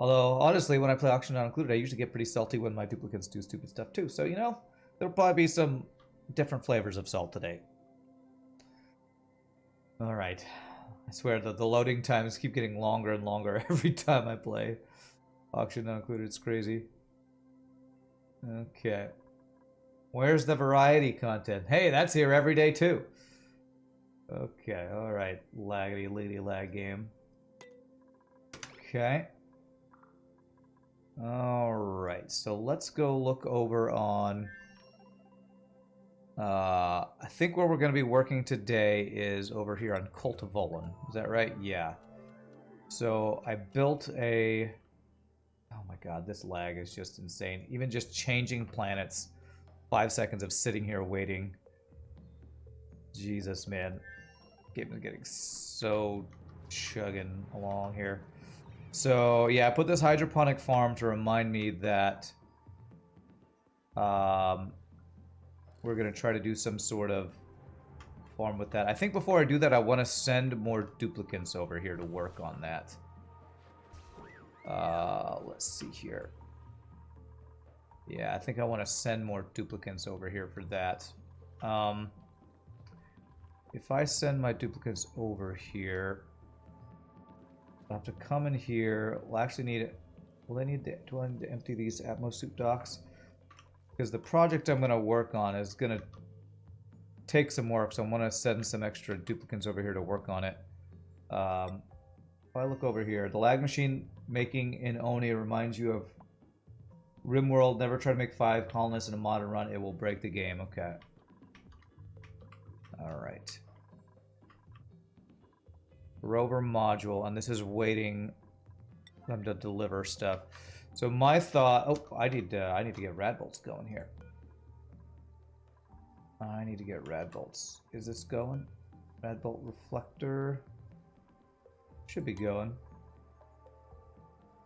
Although, honestly, when I play Auction Not Included, I usually get pretty salty when my duplicates do stupid stuff too. So, you know, there'll probably be some different flavors of salt today. Alright. I swear that the loading times keep getting longer and longer every time I play Auction Not Included. It's crazy. Okay. Where's the variety content? Hey, that's here every day too. Okay, alright. Laggedy lady lag game. Okay. Alright, so let's go look over on... I think where we're going to be working today is over here on Cultivolan. Is that right? Yeah. So I built a... Oh my god, this lag is just insane. Even just changing planets. 5 seconds of sitting here waiting. Jesus, man. Game is getting so chugging along here. So, yeah, I put this hydroponic farm to remind me that we're going to try to do some sort of farm with that. I think before I do that, I want to send more duplicants over here to work on that. Let's see here. Yeah, I think I want to send more duplicants over here for that. If I send my duplicates over here, I'll have to come in here. We'll actually need it. Will I need to, do I need to empty these Atmosuit docks? Because the project I'm going to work on is going to take some work, so I'm going to send some extra duplicants over here to work on it. If I look over here, the lag machine making in Oni reminds you of RimWorld. Never try to make 5 colonists in a modern run. It will break the game. Okay. Alright. Rover module, and this is waiting them to deliver stuff. So my thought... Oh, I need to get rad bolts going here. I need to get rad bolts. Is this going? Rad bolt reflector... Should be going.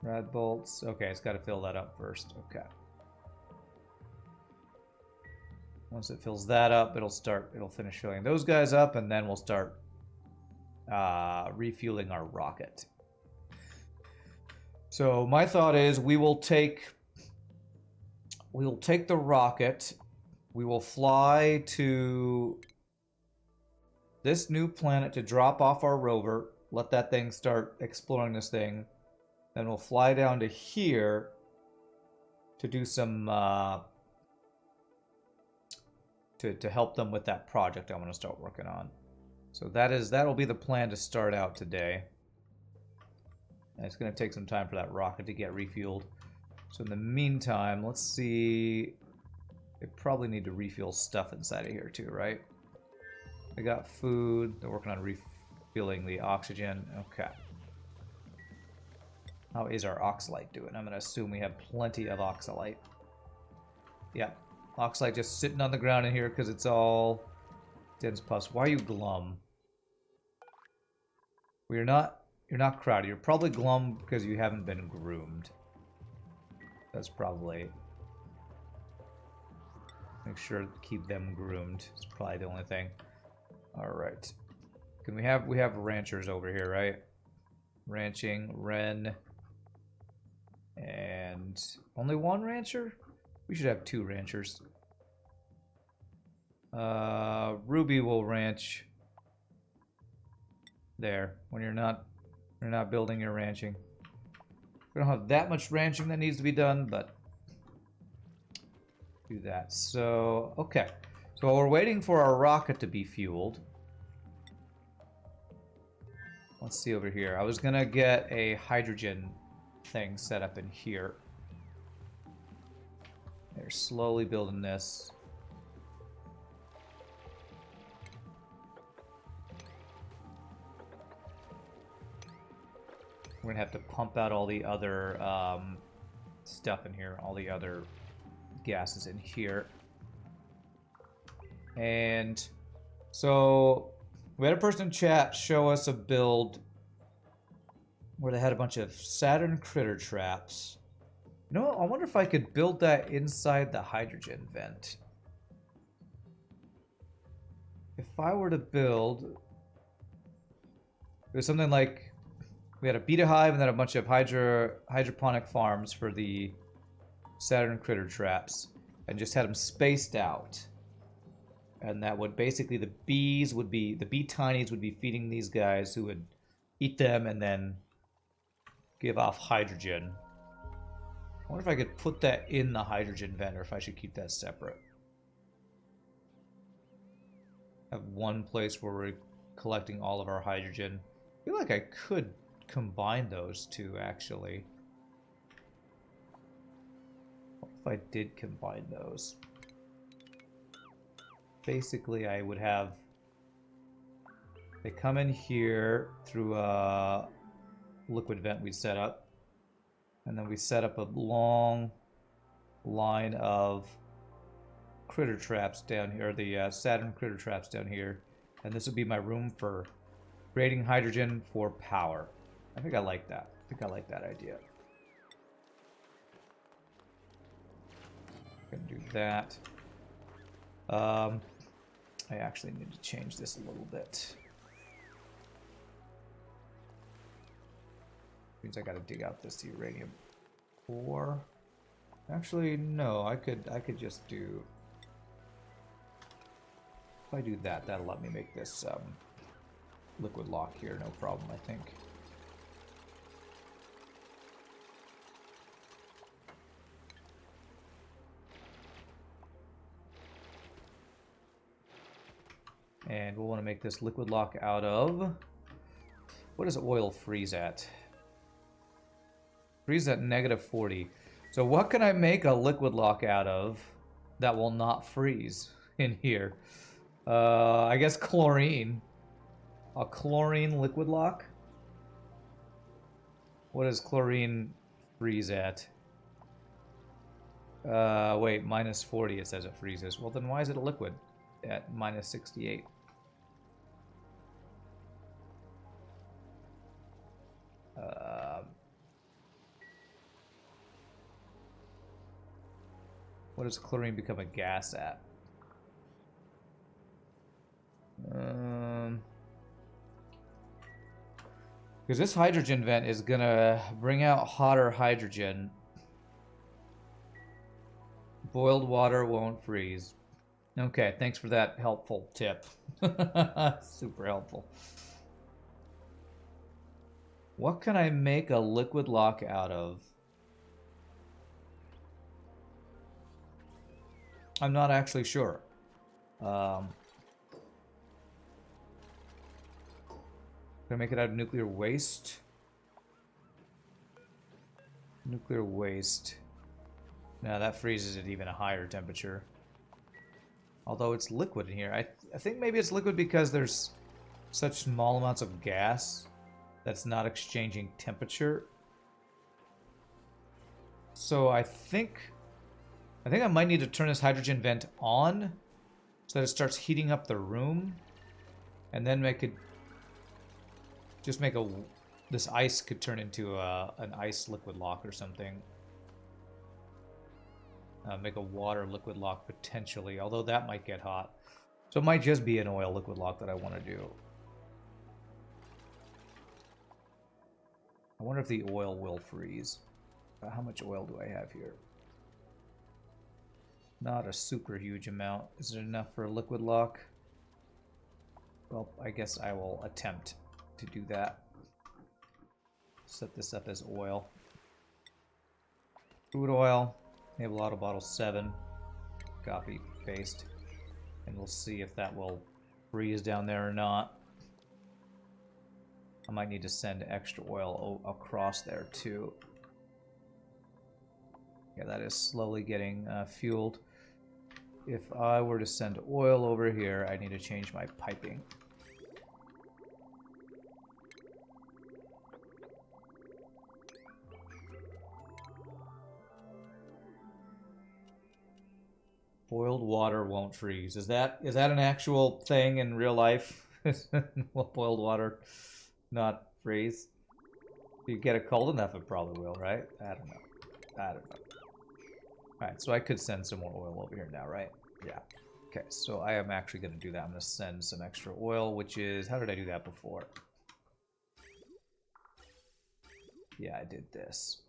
Rad bolts. Okay, it's got to fill that up first. Okay. Once it fills that up, it'll finish filling those guys up, and then we'll start refueling our rocket. So my thought is we will take the rocket, we will fly to this new planet to drop off our rover, let that thing start exploring this thing, then we'll fly down to here to do some to help them with that project I want to start working on. So that'll be the plan to start out today. And it's going to take some time for that rocket to get refueled. So in the meantime, let's see. They probably need to refuel stuff inside of here too, right? They got food. They're working on refueling the oxygen. Okay. How is our oxalite doing? I'm going to assume we have plenty of oxalite. Yeah. Oxalite just sitting on the ground in here because it's all dense pus. Why are you glum? Well, you're not crowded. You're probably glum because you haven't been groomed. That's probably... Make sure to keep them groomed. It's probably the only thing. Alright. Can we have ranchers over here, right? Ranching, Ren. And only one rancher? We should have 2 ranchers. Ruby will ranch there when you're not building your ranching. We don't have that much ranching that needs to be done, but do that. So, okay. So while we're waiting for our rocket to be fueled, let's see over here. I was gonna get a hydrogen thing set up in here. They're slowly building this. We're gonna have to pump out all the other stuff in here, all the other gases in here. And so we had a person in chat show us a build where they had a bunch of Saturn critter traps. You know, I wonder if I could build that inside the hydrogen vent. If I were to build... There's something like We had a beta hive and then a bunch of hydroponic farms for the Saturn critter traps, and just had them spaced out. And that would basically, the bee tinies would be feeding these guys who would eat them and then give off hydrogen. I wonder if I could put that in the hydrogen vent or if I should keep that separate. Have one place where we're collecting all of our hydrogen. I feel like I could combine those two, actually. What if I did combine those? Basically, I would have... They come in here through a liquid vent we set up. And then we set up a long line of critter traps down here, the Saturn critter traps down here. And this would be my room for creating hydrogen for power. I think I like that. I think I like that idea. Gonna do that. I actually need to change this a little bit. Means I gotta dig out this uranium ore. Actually, no, I could just do... If I do that, that'll let me make this liquid lock here, no problem, I think. And we'll want to make this liquid lock out of... What does oil freeze at? Freeze at -40. So what can I make a liquid lock out of that will not freeze in here? I guess chlorine. A chlorine liquid lock? What does chlorine freeze at? Wait, -40 it says it freezes. Well, then why is it a liquid at -68? What does chlorine become a gas at? Because this hydrogen vent is gonna bring out hotter hydrogen. Boiled water won't freeze. Okay, thanks for that helpful tip. Super helpful. What can I make a liquid lock out of? I'm not actually sure. Can I make it out of nuclear waste? Nuclear waste. No, that freezes at even a higher temperature. Although it's liquid in here. I think maybe it's liquid because there's such small amounts of gas that's not exchanging temperature. So I think I might need to turn this hydrogen vent on so that it starts heating up the room. And then make it just make this ice could turn into an ice liquid lock or something. Make a water liquid lock potentially, although that might get hot. So it might just be an oil liquid lock that I want to do. I wonder if the oil will freeze. How much oil do I have here? Not a super huge amount. Is it enough for a liquid lock? Well, I guess I will attempt to do that. Set this up as oil. Food oil. Enable auto bottle 7. Copy, paste. And we'll see if that will freeze down there or not. I might need to send extra oil across there too. Yeah, that is slowly getting fueled. If I were to send oil over here, I need to change my piping. Boiled water won't freeze. Is that an actual thing in real life? Will boiled water not freeze? If you get it cold enough, it probably will, right? I don't know. Alright, so I could send some more oil over here now, right? Yeah. Okay, so I am actually going to do that. I'm going to send some extra oil, which is... How did I do that before? Yeah, I did this.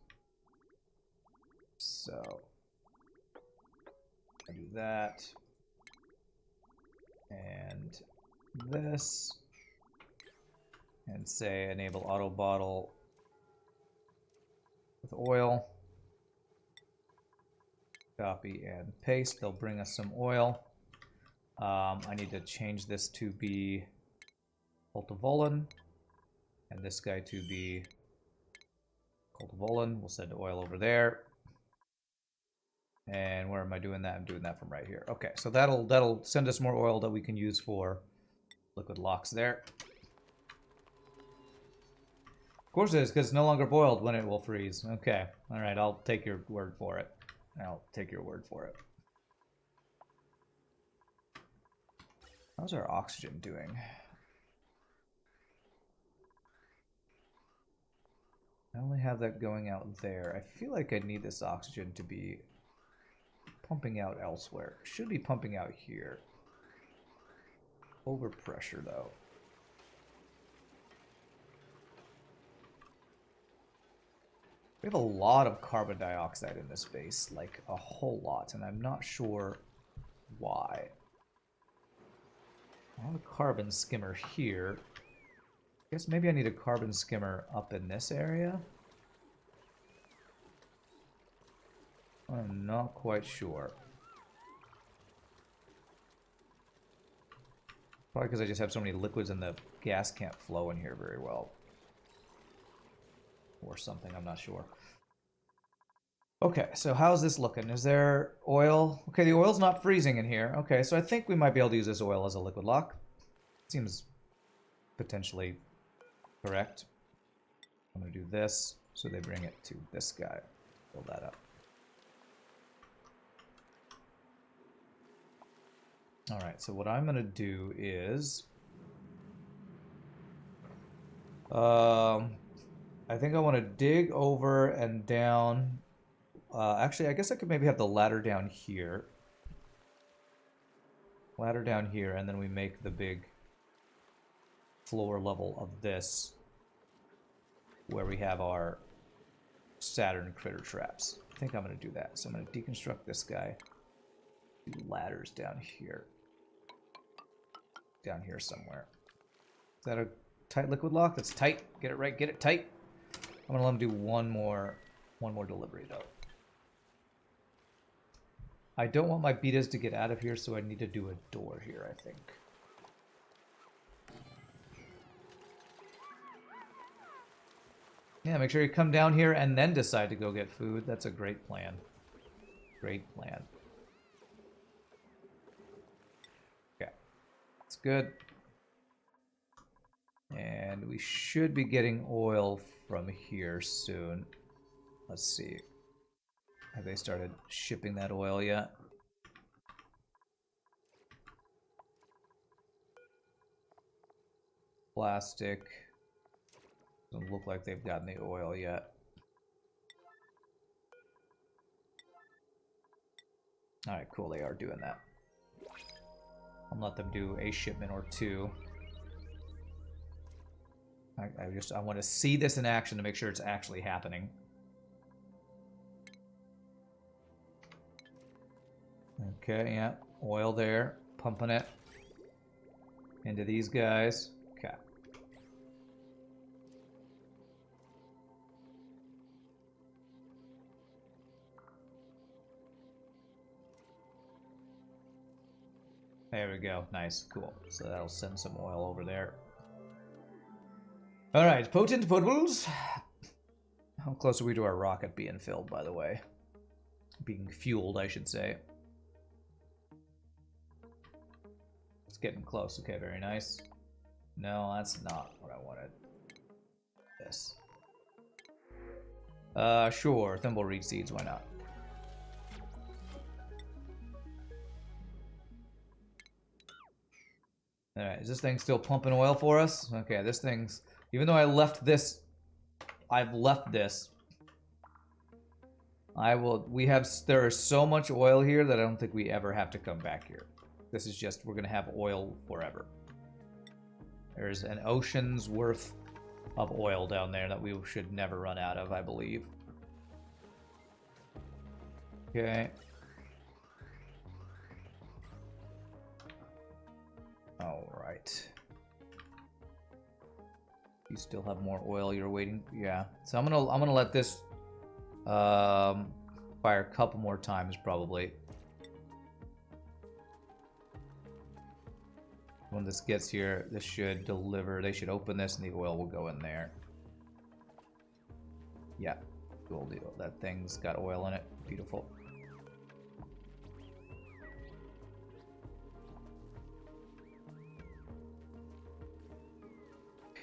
So I do that. And this. And say enable auto bottle with oil. Copy and paste. They'll bring us some oil. I need to change this to be cultivolin. And this guy to be cultivolin. We'll send oil over there. And where am I doing that? I'm doing that from right here. Okay, so that'll send us more oil that we can use for liquid locks there. Of course it is, because it's no longer boiled when it will freeze. Okay, all right, I'll take your word for it. I'll take your word for it. How's our oxygen doing? I only have that going out there. I feel like I need this oxygen to be pumping out elsewhere. Should be pumping out here. Overpressure, though. We have a lot of carbon dioxide in this base, like a whole lot, and I'm not sure why. I have a carbon skimmer here. I guess maybe I need a carbon skimmer up in this area. I'm not quite sure. Probably because I just have so many liquids and the gas can't flow in here very well. Or something, I'm not sure. Okay, so how's this looking? Is there oil? Okay, the oil's not freezing in here. Okay, so I think we might be able to use this oil as a liquid lock. Seems potentially correct. I'm going to do this, so they bring it to this guy. Fill that up. Alright, so what I'm going to do is... I think I want to dig over and down. Actually, I guess I could maybe have the ladder down here. Ladder down here, and then we make the big floor level of this where we have our Saturn critter traps. I think I'm going to do that. So I'm going to deconstruct this guy. Do ladders down here. Down here somewhere. Is that a tight liquid lock? That's tight. Get it right. Get it tight. I'm gonna let him do one more delivery though. I don't want my betas to get out of here, so I need to do a door here, I think. Yeah, make sure you come down here and then decide to go get food. That's a great plan. Great plan. Okay. That's good. And we should be getting oil from here soon. Let's see. Have they started shipping that oil yet? Plastic. Doesn't look like they've gotten the oil yet. Alright, cool. They are doing that. I'll let them do a shipment or two. I want to see this in action to make sure it's actually happening. Okay, yeah. Oil there. Pumping it into these guys. Okay. There we go. Nice. Cool. So that'll send some oil over there. Alright, potent potables. How close are we to our rocket being filled, by the way? Being fueled, I should say. It's getting close. Okay, very nice. No, that's not what I wanted. This. Sure. Thimbleweed seeds, why not? Alright, is this thing still pumping oil for us? Okay, this thing's... Even though I left this... I've left this. I will... We have... There is so much oil here that I don't think we ever have to come back here. This is just... We're going to have oil forever. There's an ocean's worth of oil down there that we should never run out of, I believe. Okay. All right. You still have more oil you're waiting. Yeah. So I'm gonna let this fire a couple more times probably. When this gets here, this should deliver. They should open this and the oil will go in there. Yeah. Cool deal. That thing's got oil in it. Beautiful.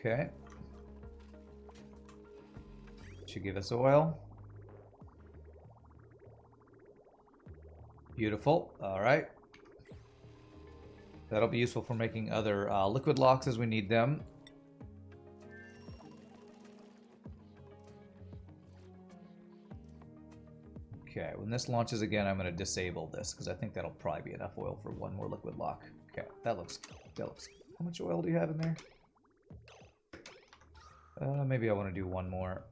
Okay. Should give us oil. Beautiful. All right. That'll be useful for making other liquid locks as we need them. Okay, when this launches again, I'm going to disable this because I think that'll probably be enough oil for one more liquid lock. Okay, that looks. How much oil do you have in there? Maybe I want to do one more.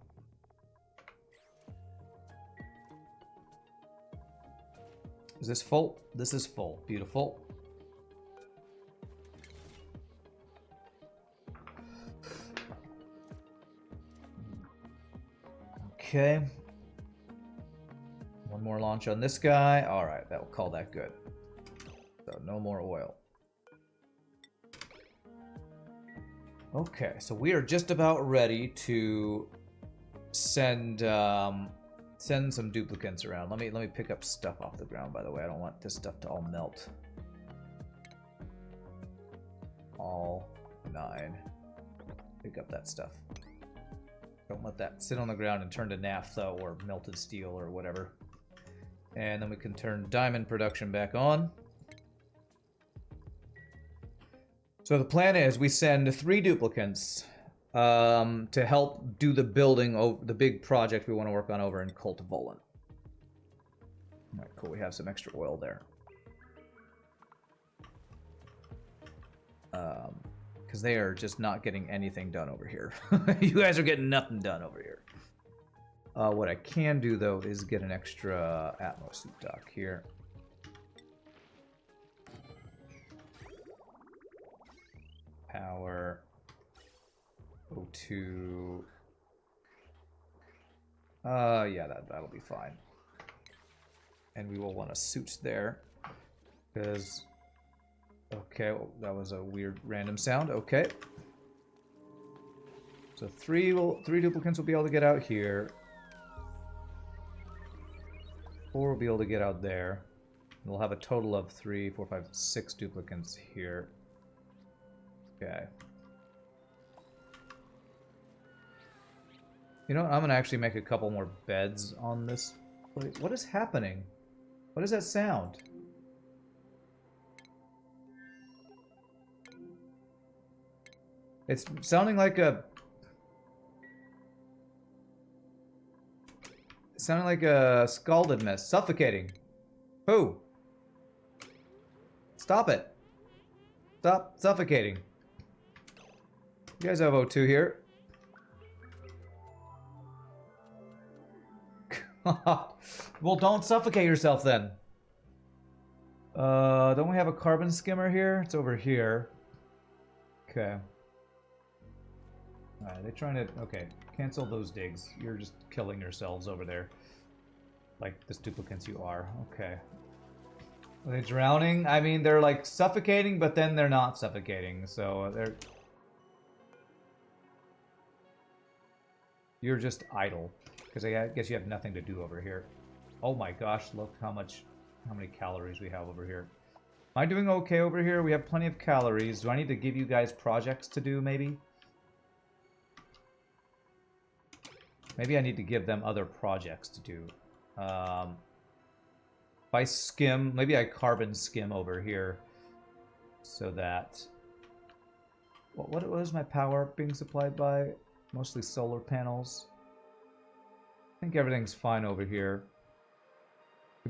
Is this full? This is full. Beautiful. Okay. One more launch on this guy. All right, that will call that good. So no more oil. Okay, so we are just about ready to send some duplicates around. Let me pick up stuff off the ground. By the way, I don't want this stuff to all melt. All 9. Pick up that stuff. Don't let that sit on the ground and turn to naphtha or melted steel or whatever. And then we can turn diamond production back on. So the plan is we send 3 duplicates to help do the building of the big project we want to work on over in Cult of Volan. Alright, cool. We have some extra oil there. Because they are just not getting anything done over here. You guys are getting nothing done over here. What I can do, though, is get an extra Atmos suit dock here. Power. O2. Yeah, that'll be fine. And we will want a suit there. Because... Okay, well, that was a weird random sound. Okay. So 3 duplicates will be able to get out here. 4 will be able to get out there. And we'll have a total of 3, 4, 5, 6 duplicates here. Okay. You know what? I'm gonna actually make a couple more beds on this place. What is happening? What is that sound? It's sounding like a... Sounding like a scalded mess. Suffocating. Who? Stop it. Stop suffocating. You guys have O2 here. Well, don't suffocate yourself then. Don't we have a carbon skimmer here? It's over here. Okay. Alright, they're trying to... Okay, cancel those digs. You're just killing yourselves over there. Like the duplicates you are. Okay. Are they drowning? I mean, they're like suffocating, but then they're not suffocating. So they're... You're just idle. Because I guess you have nothing to do over here. Oh my gosh, look how many calories we have over here. Am I doing okay over here? We have plenty of calories. Do I need to give you guys projects to do, maybe? Maybe I need to give them other projects to do. If I skim, maybe I carbon skim over here. So that... What is my power being supplied by? Mostly solar panels. I think everything's fine over here.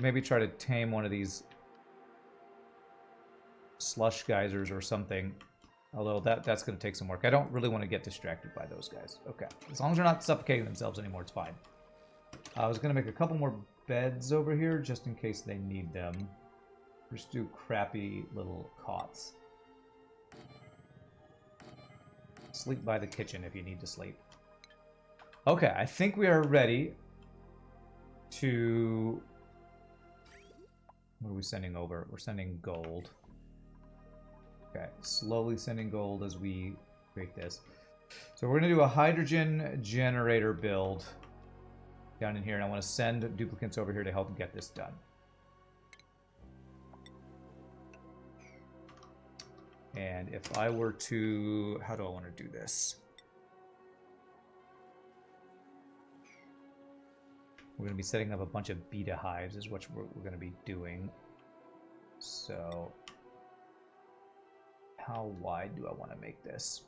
Maybe try to tame one of these slush geysers or something. Although that's going to take some work. I don't really want to get distracted by those guys. Okay. As long as they're not suffocating themselves anymore, it's fine. I was going to make a couple more beds over here just in case they need them. Just do crappy little cots. Sleep by the kitchen if you need to sleep. Okay, I think we are ready to... What are we sending over? We're sending gold. Okay, slowly sending gold as we create this. So we're going to do a hydrogen generator build down in here, and I want to send duplicates over here to help get this done. And if I were to... How do I want to do this? We're going to be setting up a bunch of beta hives is what we're going to be doing. So... How wide do I want to make this?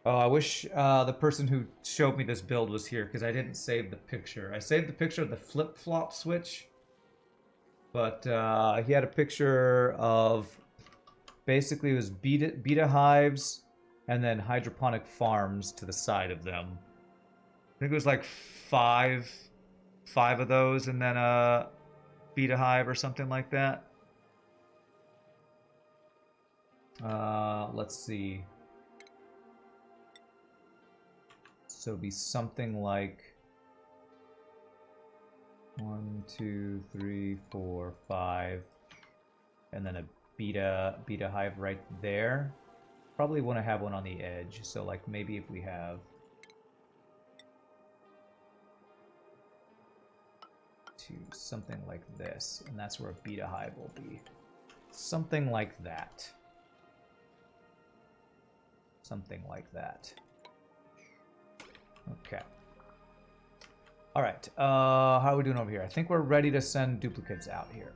Oh, I wish the person who showed me this build was here, because I didn't save the picture. I saved the picture of the flip-flop switch, but he had a picture of basically it was beta hives and then hydroponic farms to the side of them. I think it was like five of those, and then a beta hive or something like that. Let's see. So it'd be something like 1, 2, 3, 4, 5, and then a beta hive right there. Probably want to have one on the edge. So like maybe if we have something like this, and that's where a beta hive will be. Something like that. Something like that. Okay. Alright, how are we doing over here? I think we're ready to send duplicates out here.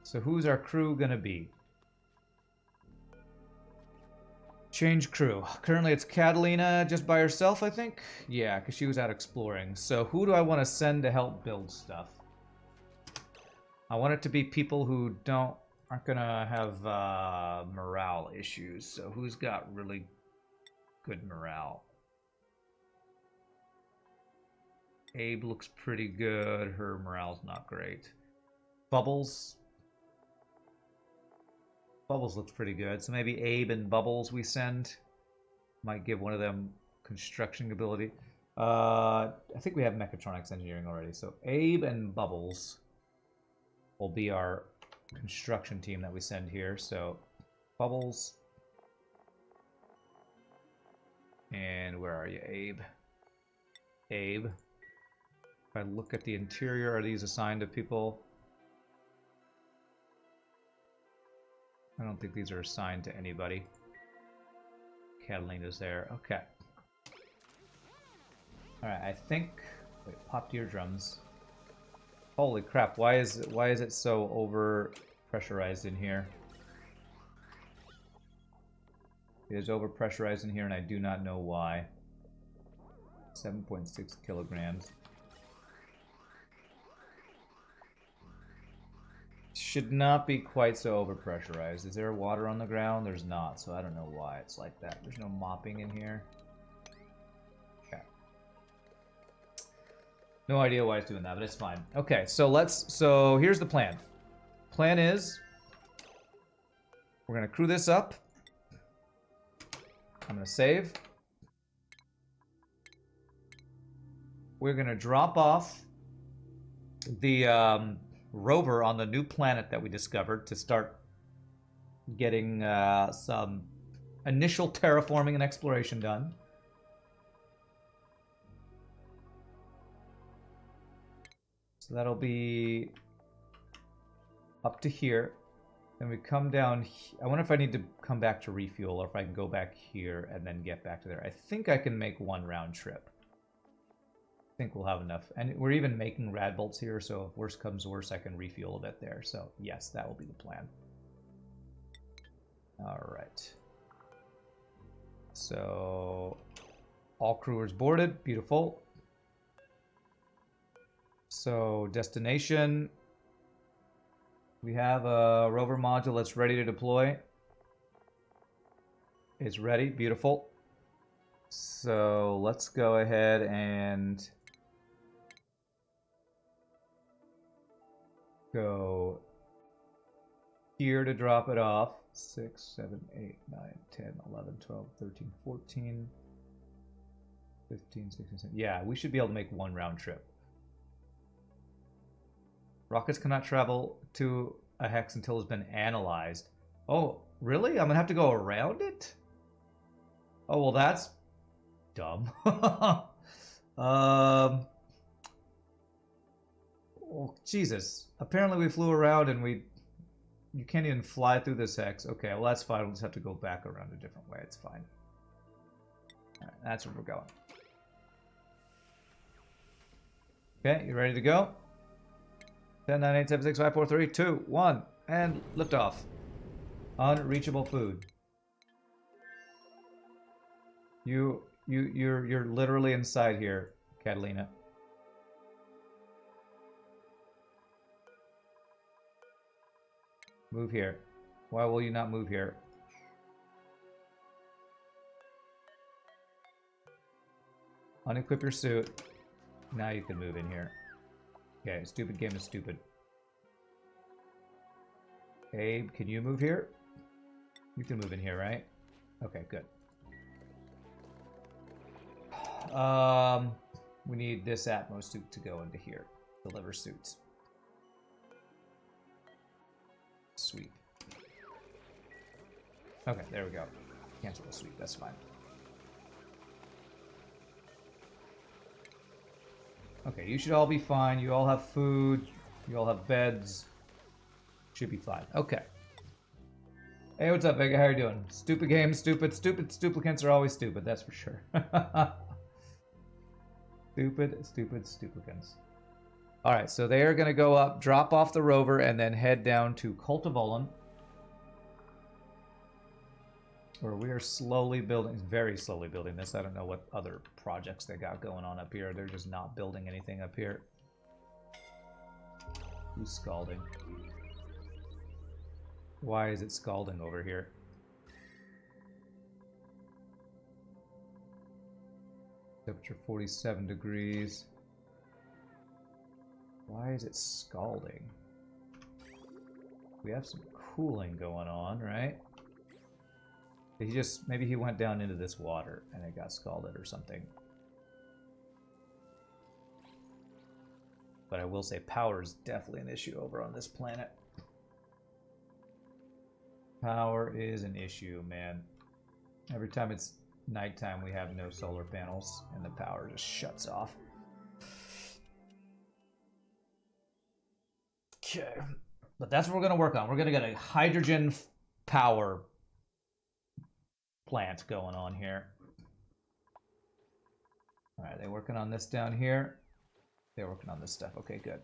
So who's our crew gonna be? Change crew. Currently it's Catalina just by herself, I think? Yeah, because she was out exploring. So who do I want to send to help build stuff? I want it to be people who aren't gonna have morale issues. So who's got really good morale? Abe looks pretty good. Her morale's not great. Bubbles. Bubbles looks pretty good. So maybe Abe and Bubbles we send. Might give one of them construction ability. I think we have mechatronics engineering already. So Abe and Bubbles will be our construction team that we send here. So Bubbles. And where are you, Abe? Abe. If I look at the interior, are these assigned to people? I don't think these are assigned to anybody. Catalina's there. Okay. Alright, I think... Wait, popped eardrums. Holy crap, why is it so over pressurized in here? It is over pressurized in here and I do not know why. 7.6 kilograms. Should not be quite so overpressurized. Is there water on the ground? There's not, so I don't know why it's like that. There's no mopping in here. Okay. No idea why it's doing that, but it's fine. Okay, so here's the plan. Plan is we're gonna crew this up. I'm gonna save. We're gonna drop off the Rover on the new planet that we discovered to start getting some initial terraforming and exploration done. So that'll be up to here. Then we come down. I wonder if I need to come back to refuel or if I can go back here and then get back to there. I think I can make one round trip. I think we'll have enough. And we're even making rad bolts here, so if worse comes worse, I can refuel a bit there. So yes, that will be the plan. All right. So all crewers boarded. Beautiful. So destination. We have a rover module that's ready to deploy. It's ready. Beautiful. So let's go ahead and go here to drop it off. 6, 7, 8, 9, 10, 11, 12, 13, 14, 15, 16, 17. Yeah, we should be able to make one round trip. Rockets cannot travel to a hex until it's been analyzed. Oh, really? I'm gonna have to go around it? Oh, well, that's dumb. Oh, Jesus. Apparently we flew around and you can't even fly through this hex. Okay, well, that's fine. We'll just have to go back around a different way. It's fine. All right, that's where we're going. Okay, you ready to go? 10, 9, 8, 7, 6, 5, 4, 3, 2, 1, and liftoff. Unreachable food. You're literally inside here, Catalina. Move here. Why will you not move here? Unequip your suit. Now you can move in here. Okay, stupid game is stupid. Abe, can you move here? You can move in here, right? Okay, good. We need this Atmos suit to go into here. Deliver suits. Sweep. Okay, there we go. Cancel the sweep, that's fine. Okay, you should all be fine. You all have food. You all have beds. Should be fine. Okay. Hey, what's up, Vega? How you doing? Stupid game, stupid. Stuplicants are always stupid, that's for sure. Stupid stuplicants. Alright, so they are going to go up, drop off the rover, and then head down to Cultivolin. Where we are slowly building, very slowly building this. I don't know what other projects they got going on up here. They're just not building anything up here. Who's scalding? Why is it scalding over here? Temperature 47 degrees. Why is it scalding? We have some cooling going on, right? He just, maybe he went down into this water and it got scalded or something. But I will say power is definitely an issue over on this planet. Power is an issue, man. Every time it's nighttime, we have no solar panels and the power just shuts off. Okay. But that's what we're going to work on. We're going to get a hydrogen power plant going on here. All right, they working on this down here? They're working on this stuff. Okay, good.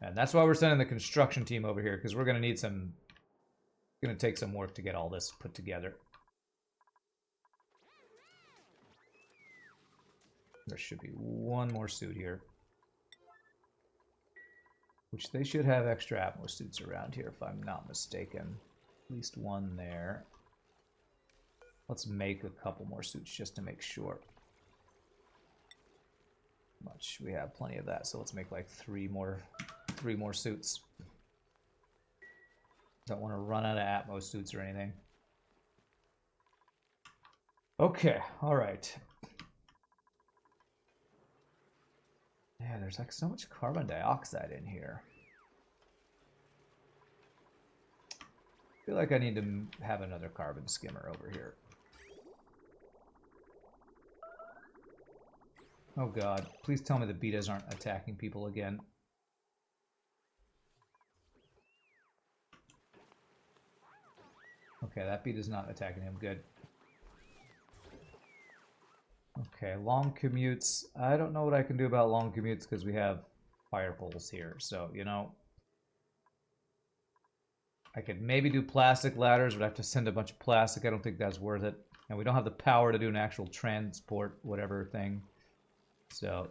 And that's why we're sending the construction team over here, because we're going to need some... It's going to take some work to get all this put together. There should be one more suit here. Which they should have extra Atmos suits around here, if I'm not mistaken. At least one there. Let's make a couple more suits just to make sure. Much we have plenty of that, so let's make like three more suits. Don't want to run out of Atmos suits or anything. Okay, all right. Yeah, there's like so much carbon dioxide in here. I feel like I need to have another carbon skimmer over here. Oh god, please tell me the betas aren't attacking people again. Okay, that beta's not attacking him, good. Okay, long commutes. I don't know what I can do about long commutes because we have fire poles here, so, you know. I could maybe do plastic ladders, but I have to send a bunch of plastic. I don't think that's worth it. And we don't have the power to do an actual transport, whatever thing. So.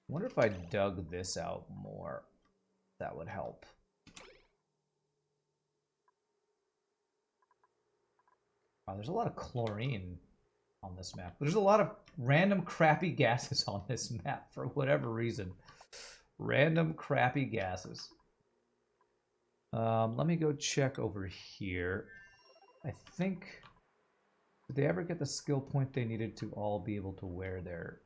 wonder if I dug this out more. That would help. Wow, there's a lot of chlorine on this map. There's a lot of random crappy gases on this map for whatever reason. Random crappy gases. Let me go check over here. I think... Did they ever get the skill point they needed to all be able to wear their...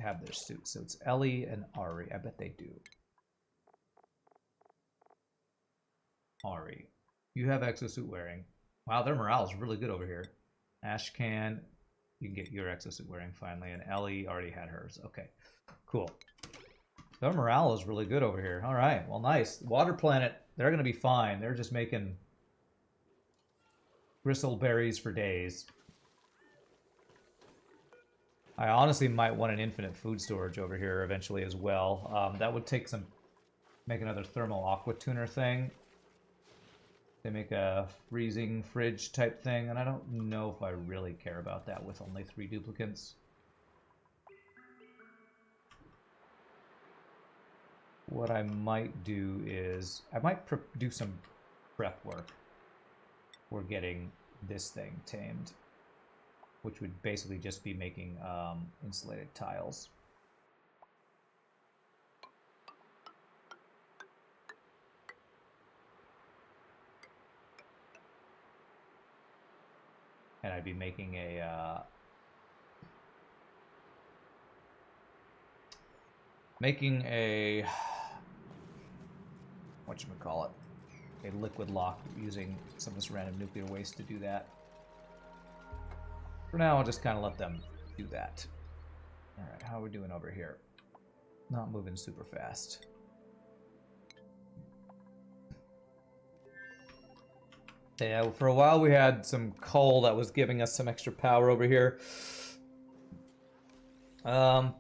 have their suits? So it's Ellie and Ari. I bet they do. Ari. You have exosuit wearing. Wow, their morale is really good over here. Ashcan, you can get your exosuit wearing finally, and Ellie already had hers. Okay, cool. Their morale is really good over here. All right, well, nice. Water Planet, they're going to be fine. They're just making bristleberries for days. I honestly might want an infinite food storage over here eventually as well. That would take some... make another thermal aqua tuner thing. They make a freezing fridge type thing, and I don't know if I really care about that with only 3 duplicants. What I might do is, I might do some prep work for getting this thing tamed, which would basically just be making insulated tiles. And I'd be making a whatchamacallit, a liquid lock using some of this random nuclear waste to do that. For now, I'll just kind of let them do that. Alright, how are we doing over here? Not moving super fast. Yeah, for a while we had some coal that was giving us some extra power over here. Oh,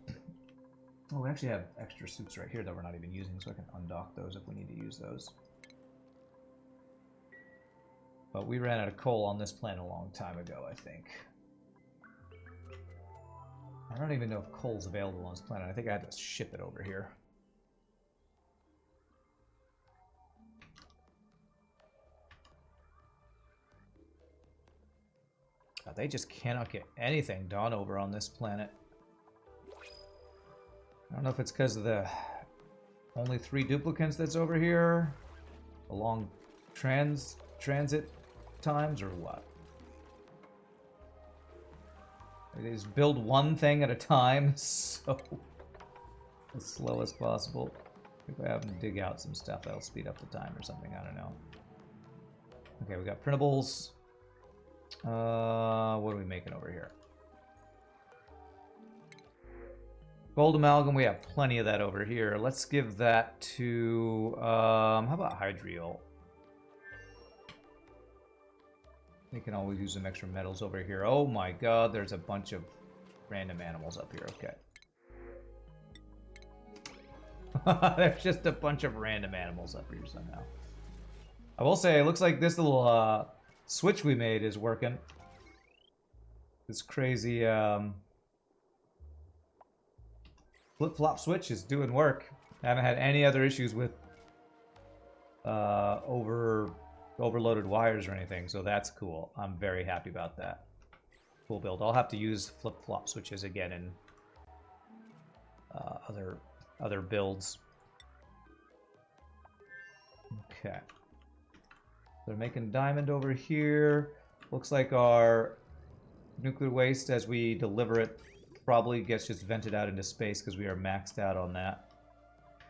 we actually have extra suits right here that we're not even using, so I can undock those if we need to use those. But we ran out of coal on this planet a long time ago, I think. I don't even know if coal's available on this planet. I think I had to ship it over here. God, they just cannot get anything done over on this planet. I don't know if it's because of the only 3 duplicants that's over here, the long transit times, or what. They just build one thing at a time, so as slow as possible. If I have them dig out some stuff, that'll speed up the time or something, I don't know. Okay, we got printables. What are we making over here? Gold amalgam, we have plenty of that over here. Let's give that to, how about hydriol? We can always use some extra metals over here. Oh my god, there's a bunch of random animals up here. Okay. There's just a bunch of random animals up here somehow. I will say, it looks like this little switch we made is working. This crazy flip-flop switch is doing work. I haven't had any other issues with overloaded wires or anything, so that's cool. I'm very happy about that. Cool build. I'll have to use flip-flop switches again in other builds. Okay. They're making diamond over here. Looks like our nuclear waste, as we deliver it, probably gets just vented out into space because we are maxed out on that.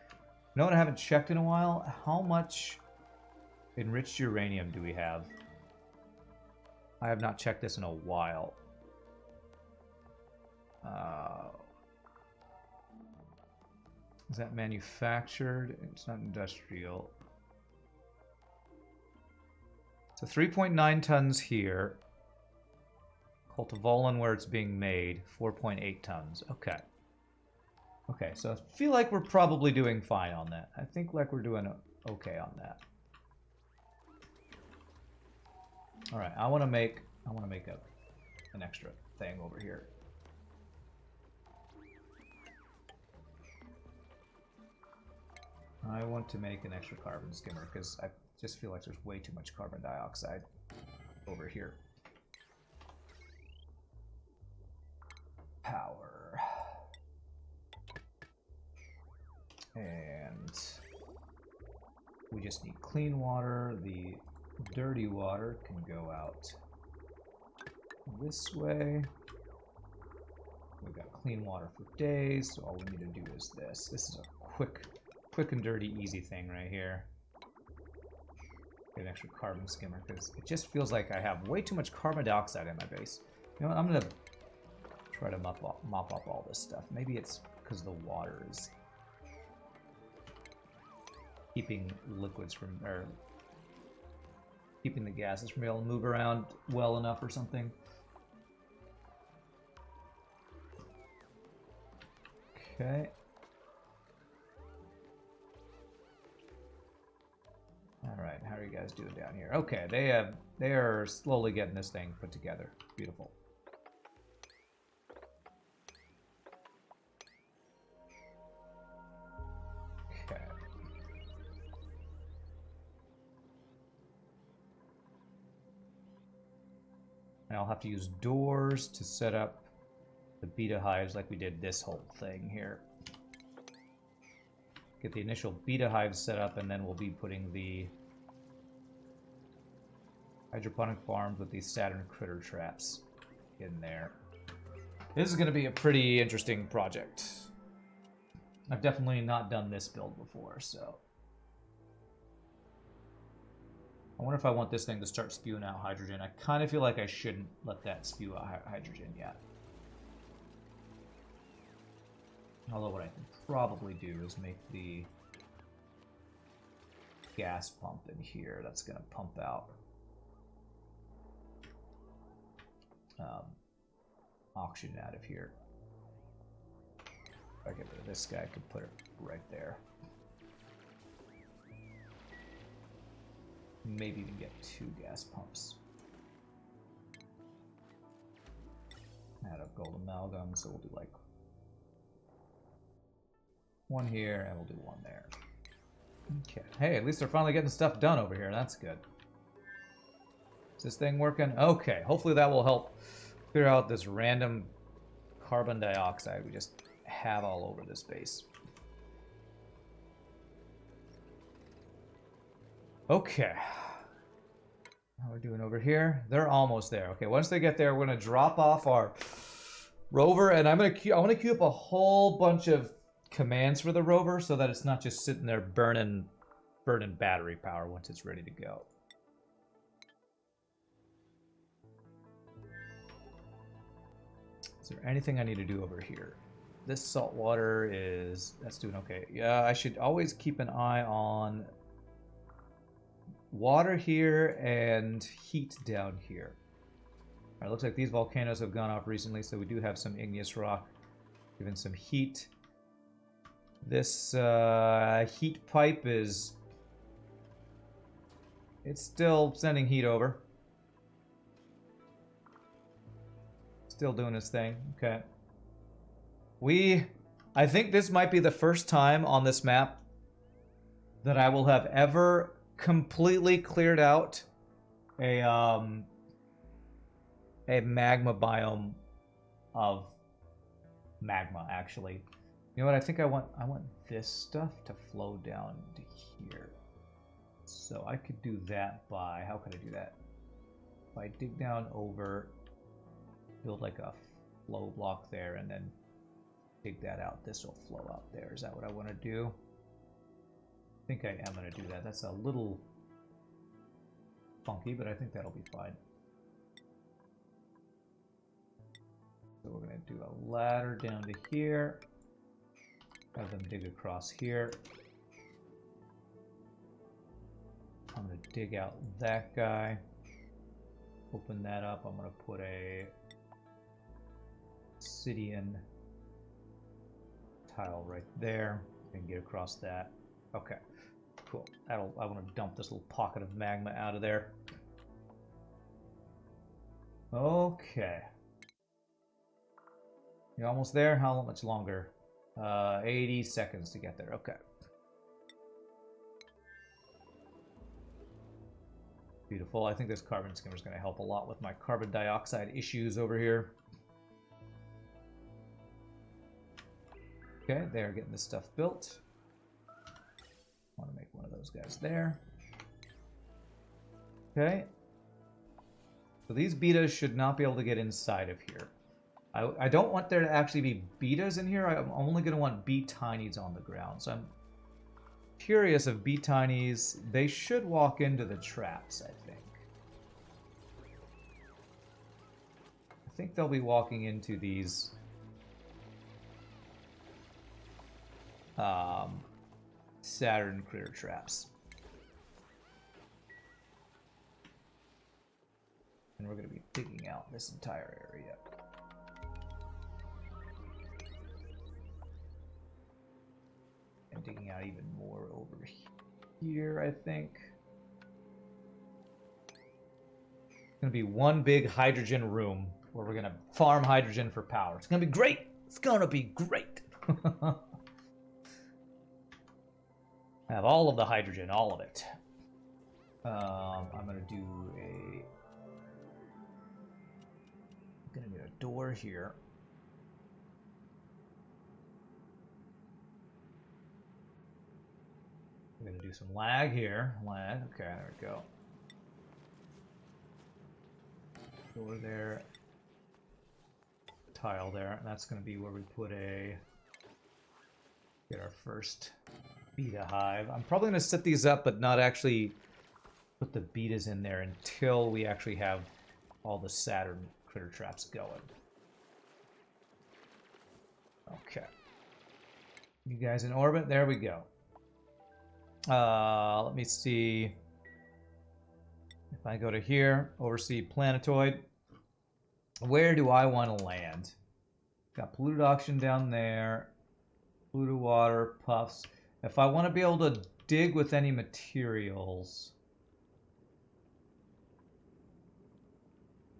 You know what I haven't checked in a while? How much enriched uranium do we have? I have not checked this in a while. Is that manufactured? It's not industrial. So 3.9 tons here. Cultivolin where it's being made, 4.8 tons. Okay. Okay, so I feel like we're probably doing fine on that. I think like we're doing okay on that. All right, I want to make an extra thing over here. I want to make an extra carbon skimmer because I just feel like there's way too much carbon dioxide over here. Power. And we just need clean water. The dirty water can go out this way. We've got clean water for days, so all we need to do is this. This is a quick and dirty, easy thing right here. Get an extra carbon skimmer, because it just feels like I have way too much carbon dioxide in my base. You know what, I'm going to try to mop up all this stuff. Maybe it's because the water is keeping liquids from, or keeping the gases from being able to move around well enough or something. Okay. All right, how are you guys doing down here? Okay, they are slowly getting this thing put together. Beautiful. Okay. And I'll have to use doors to set up the beta hives like we did this whole thing here. Get the initial beta hives set up, and then we'll be putting the hydroponic farms with these Saturn critter traps in there. This is going to be a pretty interesting project. I've definitely not done this build before, so I wonder if I want this thing to start spewing out hydrogen. I kind of feel like I shouldn't let that spew out hydrogen yet. Although what I can probably do is make the gas pump in here. That's going to pump out oxygen out of here. If I get rid of this guy, I could put it right there. Maybe even get 2 gas pumps. Add up gold amalgam, so we'll do like 1 here, and we'll do 1 there. Okay. Hey, at least they're finally getting stuff done over here. That's good. Is this thing working? Okay. Hopefully that will help clear out this random carbon dioxide we just have all over this base. Okay. How we're doing over here? They're almost there. Okay, once they get there, we're gonna drop off our rover, and I want to queue up a whole bunch of commands for the rover so that it's not just sitting there burning battery power once it's ready to go. Is there anything I need to do over here? This salt water that's doing okay. Yeah, I should always keep an eye on water here and heat down here. All right, looks like these volcanoes have gone off recently, so we do have some igneous rock giving some heat. This heat pipe it's still sending heat over. Still doing its thing. Okay. I think this might be the first time on this map that I will have ever completely cleared out a magma biome of magma, actually. You know what? I think I want this stuff to flow down to here. So I could do that by, how could I do that? If I dig down over, build like a flow block there, and then dig that out, this will flow out there. Is that what I want to do? I think I am going to do that. That's a little funky, but I think that'll be fine. So we're going to do a ladder down to here. Have them dig across here. I'm going to dig out that guy. Open that up. I'm going to put a obsidian tile right there. And get across that. Okay, cool. I want to dump this little pocket of magma out of there. Okay. You're almost there? How much longer? 80 seconds to get there. Okay. Beautiful. I think this carbon skimmer is going to help a lot with my carbon dioxide issues over here. Okay, they're getting this stuff built. I want to make one of those guys there. Okay. So these betas should not be able to get inside of here. I don't want there to actually be betas in here. I'm only going to want bee tinies on the ground. So I'm curious of bee tinies. They should walk into the traps, I think. I think they'll be walking into these Saturn critter traps. And we're going to be digging out this entire area. And digging out even more over here, I think. It's going to be one big hydrogen room where we're going to farm hydrogen for power. It's going to be great! It's going to be great! I have all of the hydrogen, all of it. I'm going to do a... I'm going to do a door here. I'm going to do some lag here. Lag. Okay, there we go. Door there. Tile there. And that's going to be where we put a... Get our first beta hive. I'm probably going to set these up, but not actually put the betas in there until we actually have all the Saturn critter traps going. Okay. You guys in orbit? There we go. Let me see. If I go to here, oversee planetoid, where do I want to land? Got polluted oxygen down there, polluted water, puffs. If I want to be able to dig with any materials,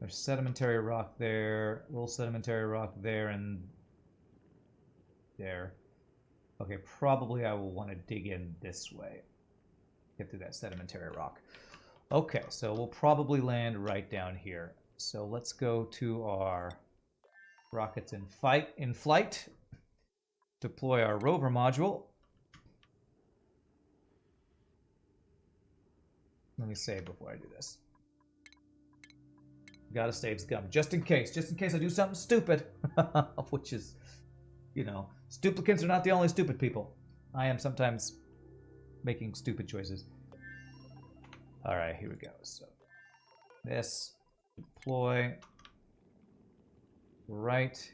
there's sedimentary rock there, little sedimentary rock there, and there. Okay, probably I will want to dig in this way. Get through that sedimentary rock. Okay, so we'll probably land right down here. So let's go to our rockets in flight. Deploy our rover module. Let me save before I do this. Gotta save scum, just in case I do something stupid. Which is, you know, stuplicants are not the only stupid people. I am sometimes making stupid choices. Alright, here we go. So, this, deploy, right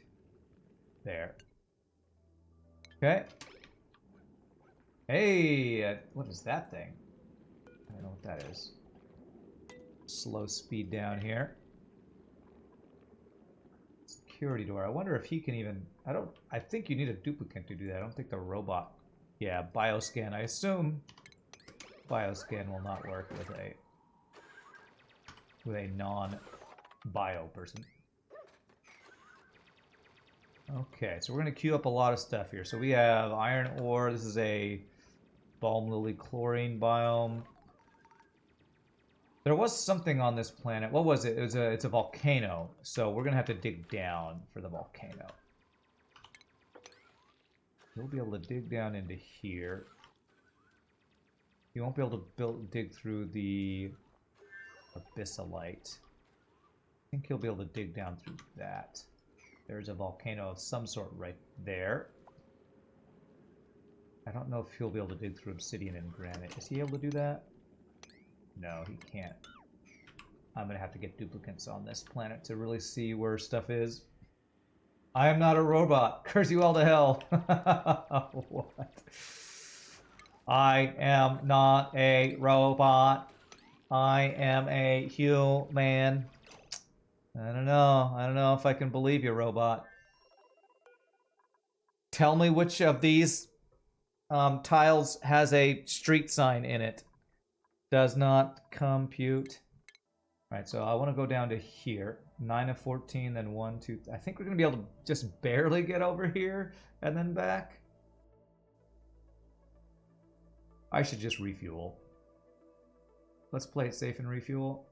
there. Okay. Hey, what is that thing? I don't know what that is. Slow speed down here. Security door. I wonder if he can even... I think you need a duplicate to do that. I don't think the robot... Yeah, bioscan. I assume bioscan will not work with a non-bio person. Okay, so we're going to queue up a lot of stuff here. So we have iron ore. This is a balm lily chlorine biome. There was something on this planet. What was it? It's a volcano. So we're going to have to dig down for the volcano. You'll be able to dig down into here. You won't be able to dig through the abyssalite. I think you'll be able to dig down through that. There's a volcano of some sort right there. I don't know if he'll be able to dig through obsidian and granite. Is he able to do that? No, he can't. I'm going to have to get duplicates on this planet to really see where stuff is. I am not a robot. Curse you all to hell. What? I am not a robot. I am a human. I don't know. I don't know if I can believe you, robot. Tell me which of these tiles has a street sign in it. Does not compute. Alright, so I want to go down to here. 9 of 14, then 1, 2... I think we're going to be able to just barely get over here and then back. I should just refuel. Let's play it safe and refuel.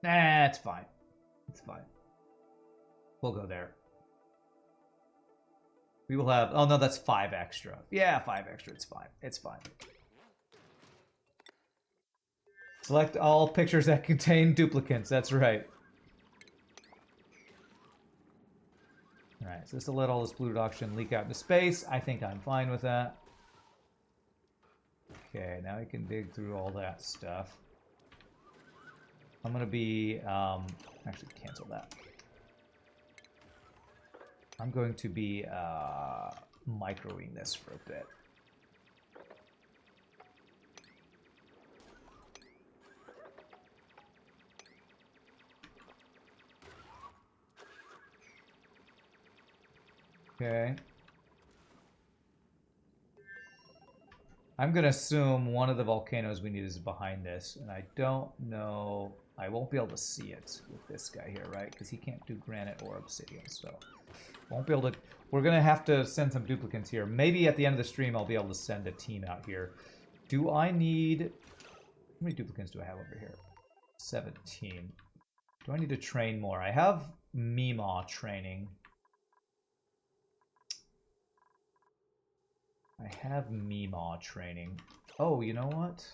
Nah, it's fine. It's fine. We'll go there. We will have... Oh, no, that's 5 extra. Yeah, 5 extra. It's fine. It's fine. Select all pictures that contain duplicates. That's right. Alright, so just to let all this polluted oxygen leak out into space. I think I'm fine with that. Okay, now we can dig through all that stuff. I'm going to be... actually, cancel that. I'm going to be microing this for a bit. Okay. I'm going to assume one of the volcanoes we need is behind this, and I don't know... I won't be able to see it with this guy here, right? Because he can't do granite or obsidian, so... Won't be able to... We're going to have to send some duplicates here. Maybe at the end of the stream I'll be able to send a team out here. Do I need... How many duplicates do I have over here? 17. Do I need to train more? I have Meemaw training. I have Meemaw training. Oh, you know what?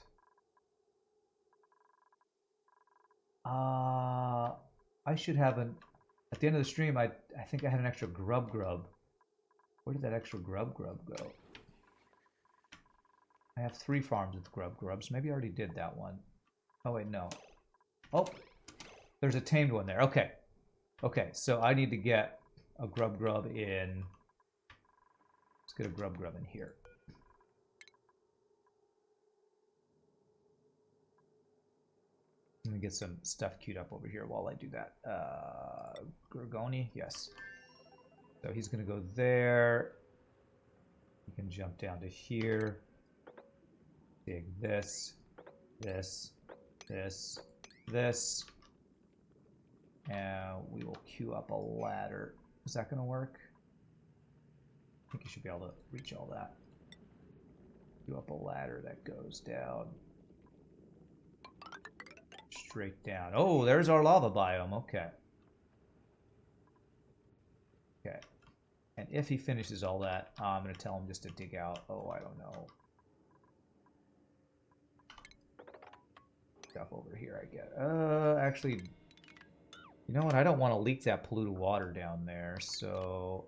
I should have an... At the end of the stream, I think I had an extra grub. Where did that extra grub go? I have 3 farms with grubs. Maybe I already did that one. Oh, wait, no. Oh, there's a tamed one there. Okay. Okay, so I need to get a grub in... Let's get a grub in here. Let me get some stuff queued up over here while I do that. Gorgoni, yes. So he's going to go there. He can jump down to here. Dig this. And we will queue up a ladder. Is that going to work? I think you should be able to reach all that. Queue up a ladder that goes down. Straight down. Oh, there's our lava biome. Okay. Okay. And if he finishes all that, I'm going to tell him just to dig out. Oh, I don't know. Stuff over here, I get. Actually, you know what? I don't want to leak that polluted water down there, so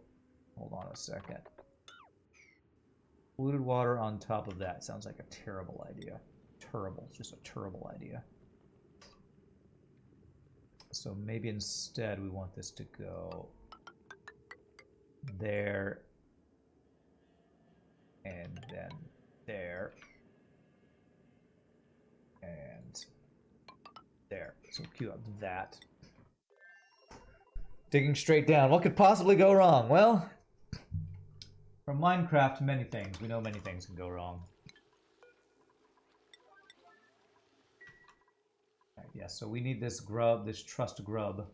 hold on a second. Polluted water on top of that sounds like a terrible idea. Terrible. It's just a terrible idea. So maybe instead we want this to go there and then there and there. So queue up that. Digging straight down. What could possibly go wrong? Well, from Minecraft, many things. We know many things can go wrong. Yeah, so we need this grub, this trust grub.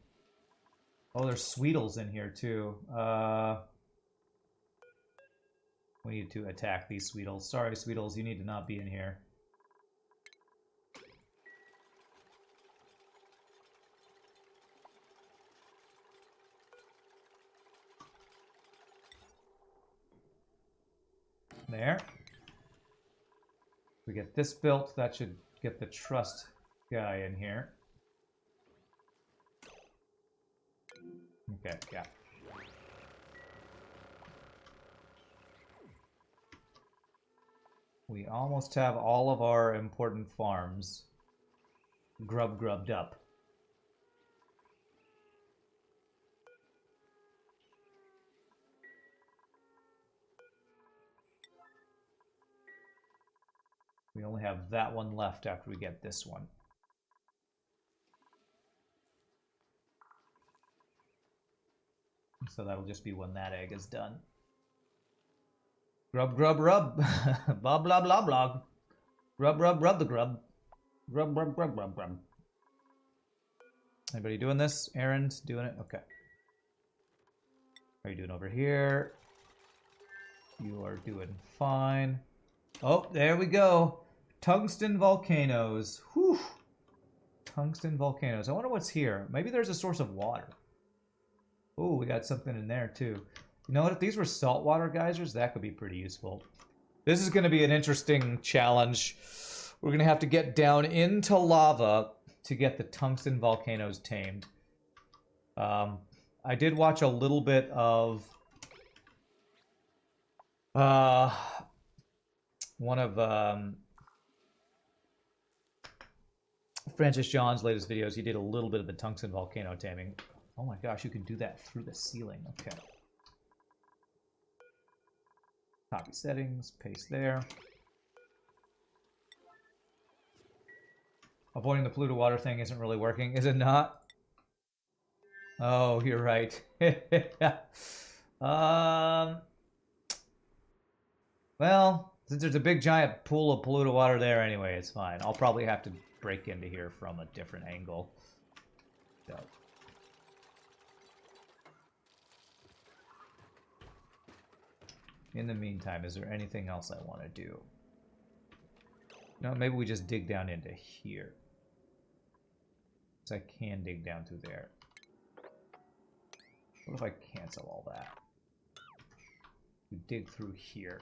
Oh, there's Sweetles in here too. We need to attack these Sweetles. Sorry, Sweetles, you need to not be in here. There. We get this built. That should get the trust guy in here. Okay, yeah. We almost have all of our important farms grubbed up. We only have that one left after we get this one. So that'll just be when that egg is done. Grub. Blah, blah, blah, blah. Rub the grub. Grub. Anybody doing this? Aaron's doing it? Okay. How are you doing over here? You are doing fine. Oh, there we go. Tungsten volcanoes. Whew. Tungsten volcanoes. I wonder what's here. Maybe there's a source of water. Oh, we got something in there too. You know what? If these were saltwater geysers, that could be pretty useful. This is going to be an interesting challenge. We're going to have to get down into lava to get the tungsten volcanoes tamed. I did watch a little bit of one of Francis John's latest videos. He did a little bit of the tungsten volcano taming. Oh my gosh, you can do that through the ceiling. Okay. Copy settings, paste there. Avoiding the polluted water thing isn't really working, is it not? Oh, you're right. Well, since there's a big giant pool of polluted water there anyway, it's fine. I'll probably have to break into here from a different angle. So. In the meantime, is there anything else I want to do? No, maybe we just dig down into here. Because I can dig down through there. What if I cancel all that? We dig through here.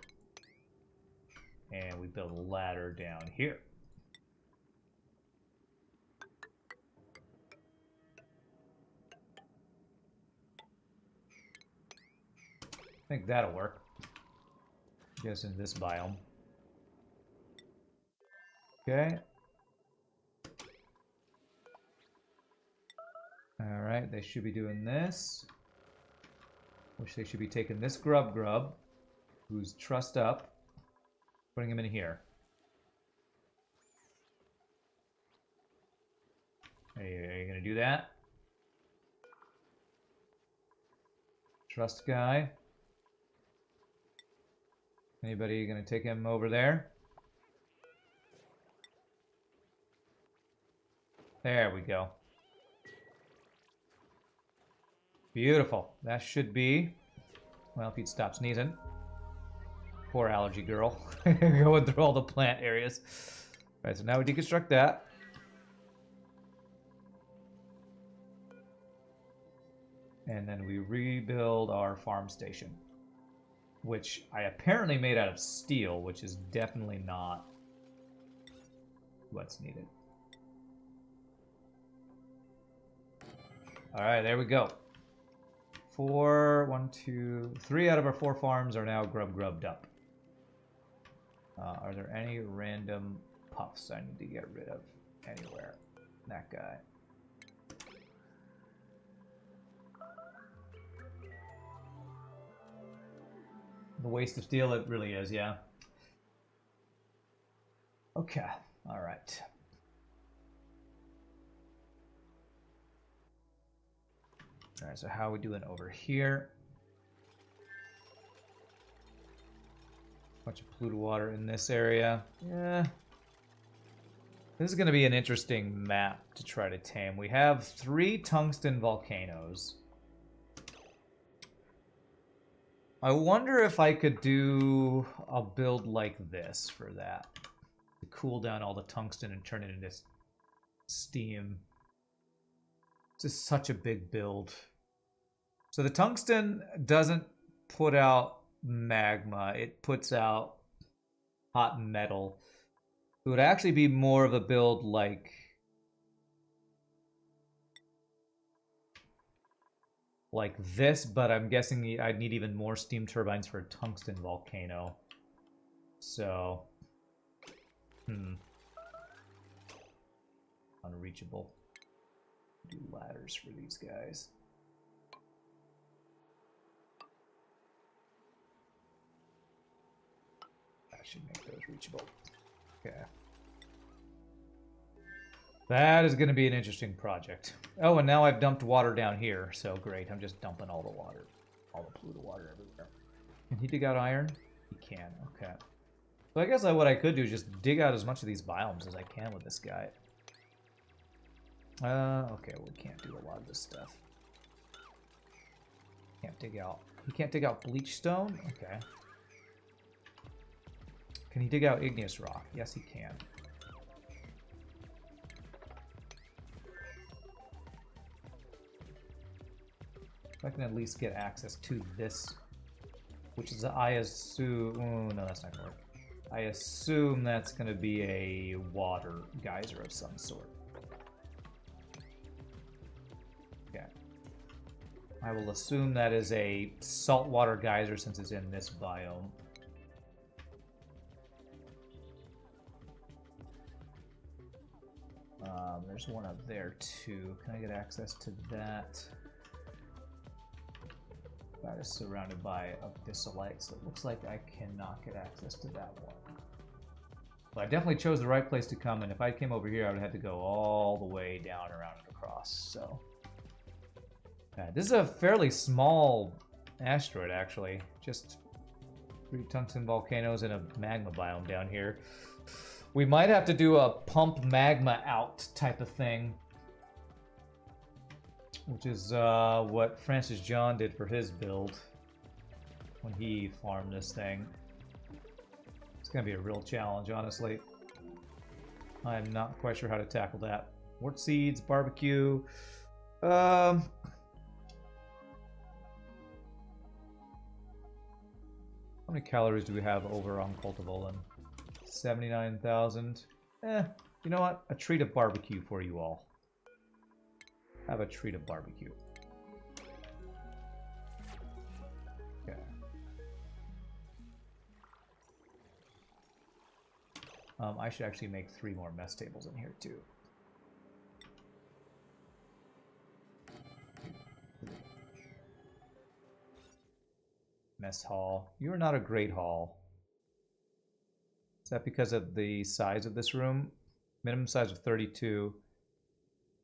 And we build a ladder down here. I think that'll work. Get us in this biome. Okay. Alright, they should be doing this. Wish they should be taking this grub, who's trussed up, putting him in here. Hey, are you gonna do that? Trust guy. Anybody gonna take him over there? There we go. Beautiful. That should be... Well, if he'd stop sneezing. Poor allergy girl. Going through all the plant areas. Alright, so now we deconstruct that. And then we rebuild our farm station. Which I apparently made out of steel, which is definitely not what's needed. Alright, there we go. 3 out of our 4 farms are now grubbed up. Are there any random puffs I need to get rid of anywhere? That guy. The waste of steel, it really is, yeah. Okay, alright. Alright, so how are we doing over here? Bunch of polluted water in this area. Yeah. This is going to be an interesting map to try to tame. We have 3 tungsten volcanoes. I wonder if I could do a build like this for that. To cool down all the tungsten and turn it into steam. This is such a big build. So the tungsten doesn't put out magma. It puts out hot metal. It would actually be more of a build like... this, but I'm guessing I'd need even more steam turbines for a tungsten volcano. So... Unreachable. Do ladders for these guys. I should make those reachable. Okay. That is going to be an interesting project. Oh, and now I've dumped water down here, so great. I'm just dumping all the water, all the polluted water everywhere. Can he dig out iron? He can, okay. So I guess what I could do is just dig out as much of these biomes as I can with this guy. Okay, well, we can't do a lot of this stuff. Can't dig out. He can't dig out bleach stone? Okay. Can he dig out igneous rock? Yes, he can. If I can at least get access to this, which is, I assume... Oh, no, that's not going to work. I assume that's going to be a water geyser of some sort. Okay. I will assume that is a saltwater geyser since it's in this biome. There's one up there too. Can I get access to that? That is surrounded by abyssalites, so it looks like I cannot get access to that one. But I definitely chose the right place to come, and if I came over here, I would have to go all the way down, around, and across. So, this is a fairly small asteroid, actually. Just 3 tungsten volcanoes and a magma biome down here. We might have to do a pump magma out type of thing, which is what Francis John did for his build when he farmed this thing. It's going to be a real challenge, honestly. I'm not quite sure how to tackle that. Wart seeds, barbecue. How many calories do we have over on Cultivolin? 79,000. You know what? A treat of barbecue for you all. Have a treat of barbecue. Okay. I should actually make 3 more mess tables in here too. Mess hall. You are not a great hall. Is that because of the size of this room? Minimum size of 32.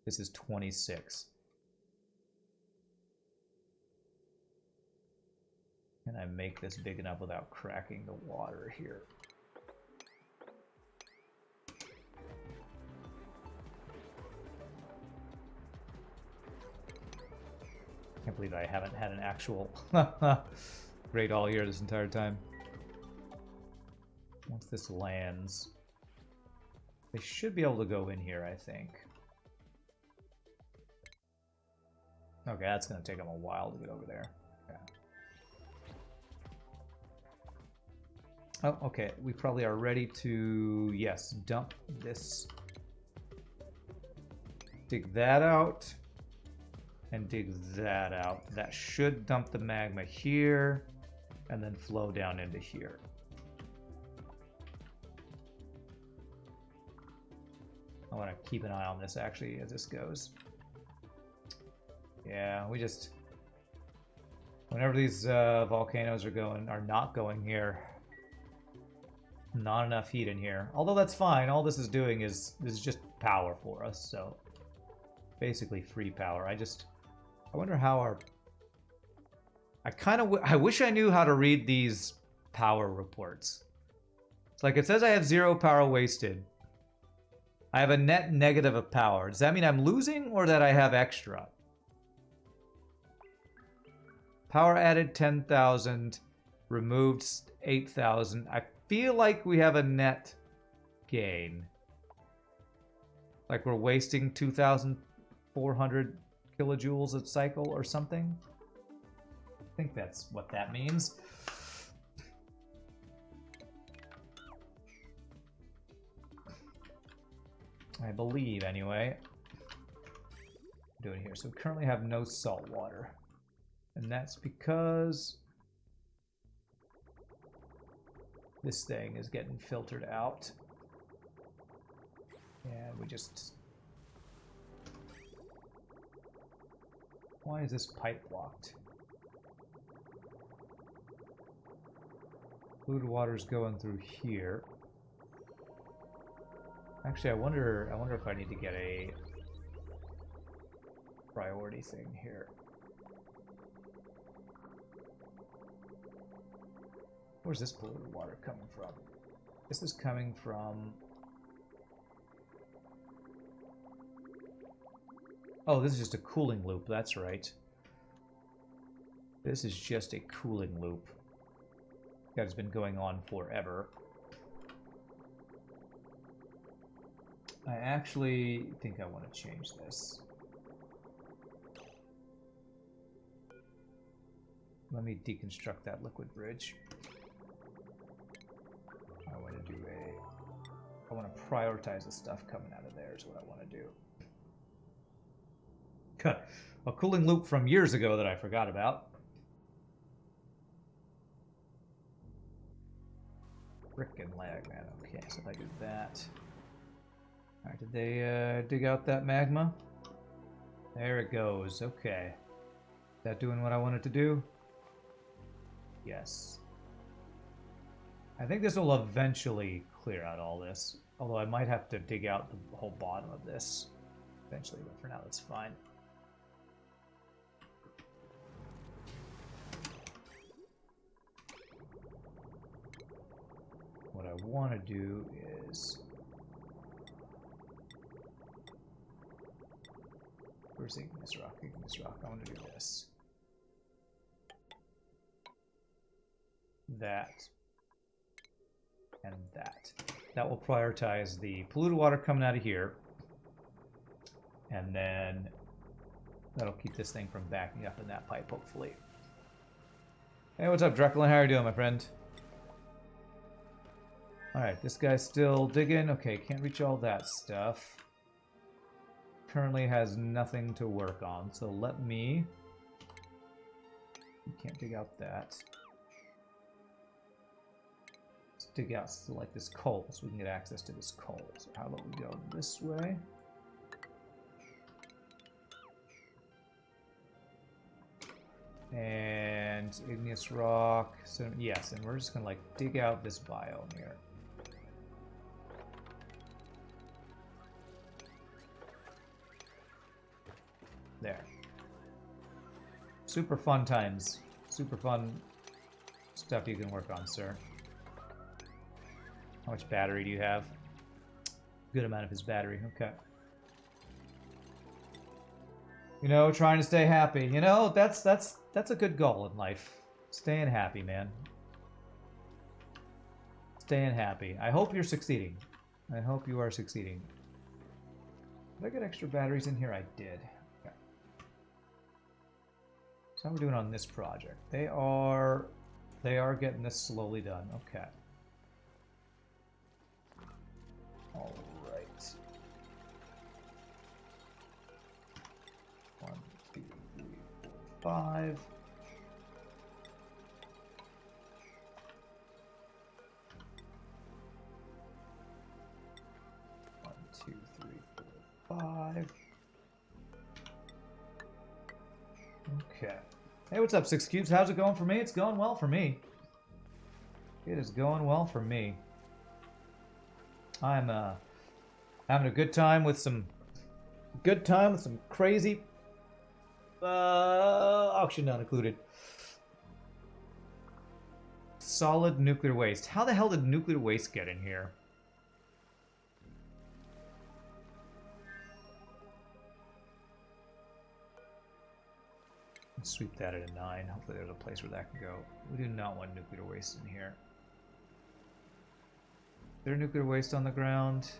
This is 26. Can I make this big enough without cracking the water here? Can't believe I haven't had an actual great all year this entire time. Once this lands, they should be able to go in here, I think. Okay, that's going to take them a while to get over there. Okay. Oh, okay. We probably are ready to, yes, dump this. Dig that out. And dig that out. That should dump the magma here. And then flow down into here. I want to keep an eye on this, actually, as this goes. Yeah, we just... Whenever these volcanoes are not going here, not enough heat in here. Although that's fine. All this is doing is just power for us, so basically free power. I wonder how our... I wish I knew how to read these power reports. It's like it says I have 0 power wasted. I have a net negative of power. Does that mean I'm losing or that I have extra? Power added 10,000, removed 8,000. I feel like we have a net gain. Like we're wasting 2,400 kilojoules a cycle or something. I think that's what that means. I believe, anyway. I'm doing here. So we currently have no salt water. And that's because this thing is getting filtered out. And we just... Why is this pipe blocked? Fluid water's going through here. Actually, I wonder if I need to get a priority thing here. Where's this polluted water coming from? This is coming from... Oh, this is just a cooling loop, that's right. This is just a cooling loop. That has been going on forever. I actually think I want to change this. Let me deconstruct that liquid bridge. I want to do I want to prioritize the stuff coming out of there is what I want to do. A cooling loop from years ago that I forgot about. Frickin' lag, man. Okay, so if I do that. Alright, did they dig out that magma? There it goes. Okay. Is that doing what I wanted to do? Yes. I think this will eventually clear out all this. Although I might have to dig out the whole bottom of this eventually, but for now that's fine. What I want to do is... Where's igneous rock? Igneous rock. I want to do this. That. And that. That will prioritize the polluted water coming out of here. And then that'll keep this thing from backing up in that pipe, hopefully. Hey, what's up, Dreklin? How are you doing, my friend? Alright, this guy's still digging. Okay, can't reach all that stuff. Currently has nothing to work on, so let me... You can't dig out that. Let's dig out like this coal so we can get access to this coal. So how about we go this way? And igneous rock. So yes, and we're just gonna like dig out this biome here. There. Super fun times. Super fun stuff you can work on, sir. How much battery do you have? Good amount of his battery. Okay. You know, trying to stay happy. You know, that's a good goal in life. Staying happy, man. Staying happy. I hope you're succeeding. I hope you are succeeding. Did I get extra batteries in here? I did. Okay. So how are we doing on this project? They are getting this slowly done. Okay. All right. 1, 2, 3, 4, 5. One, two, three, four, 5. Okay. Hey, what's up, 6 Cubes? How's it going for me? It's going well for me. It is going well for me. I'm having a good time with some crazy auction not included. Solid nuclear waste. How the hell did nuclear waste get in here? Let's sweep that at a 9. Hopefully there's a place where that can go. We do not want nuclear waste in here. Is there nuclear waste on the ground?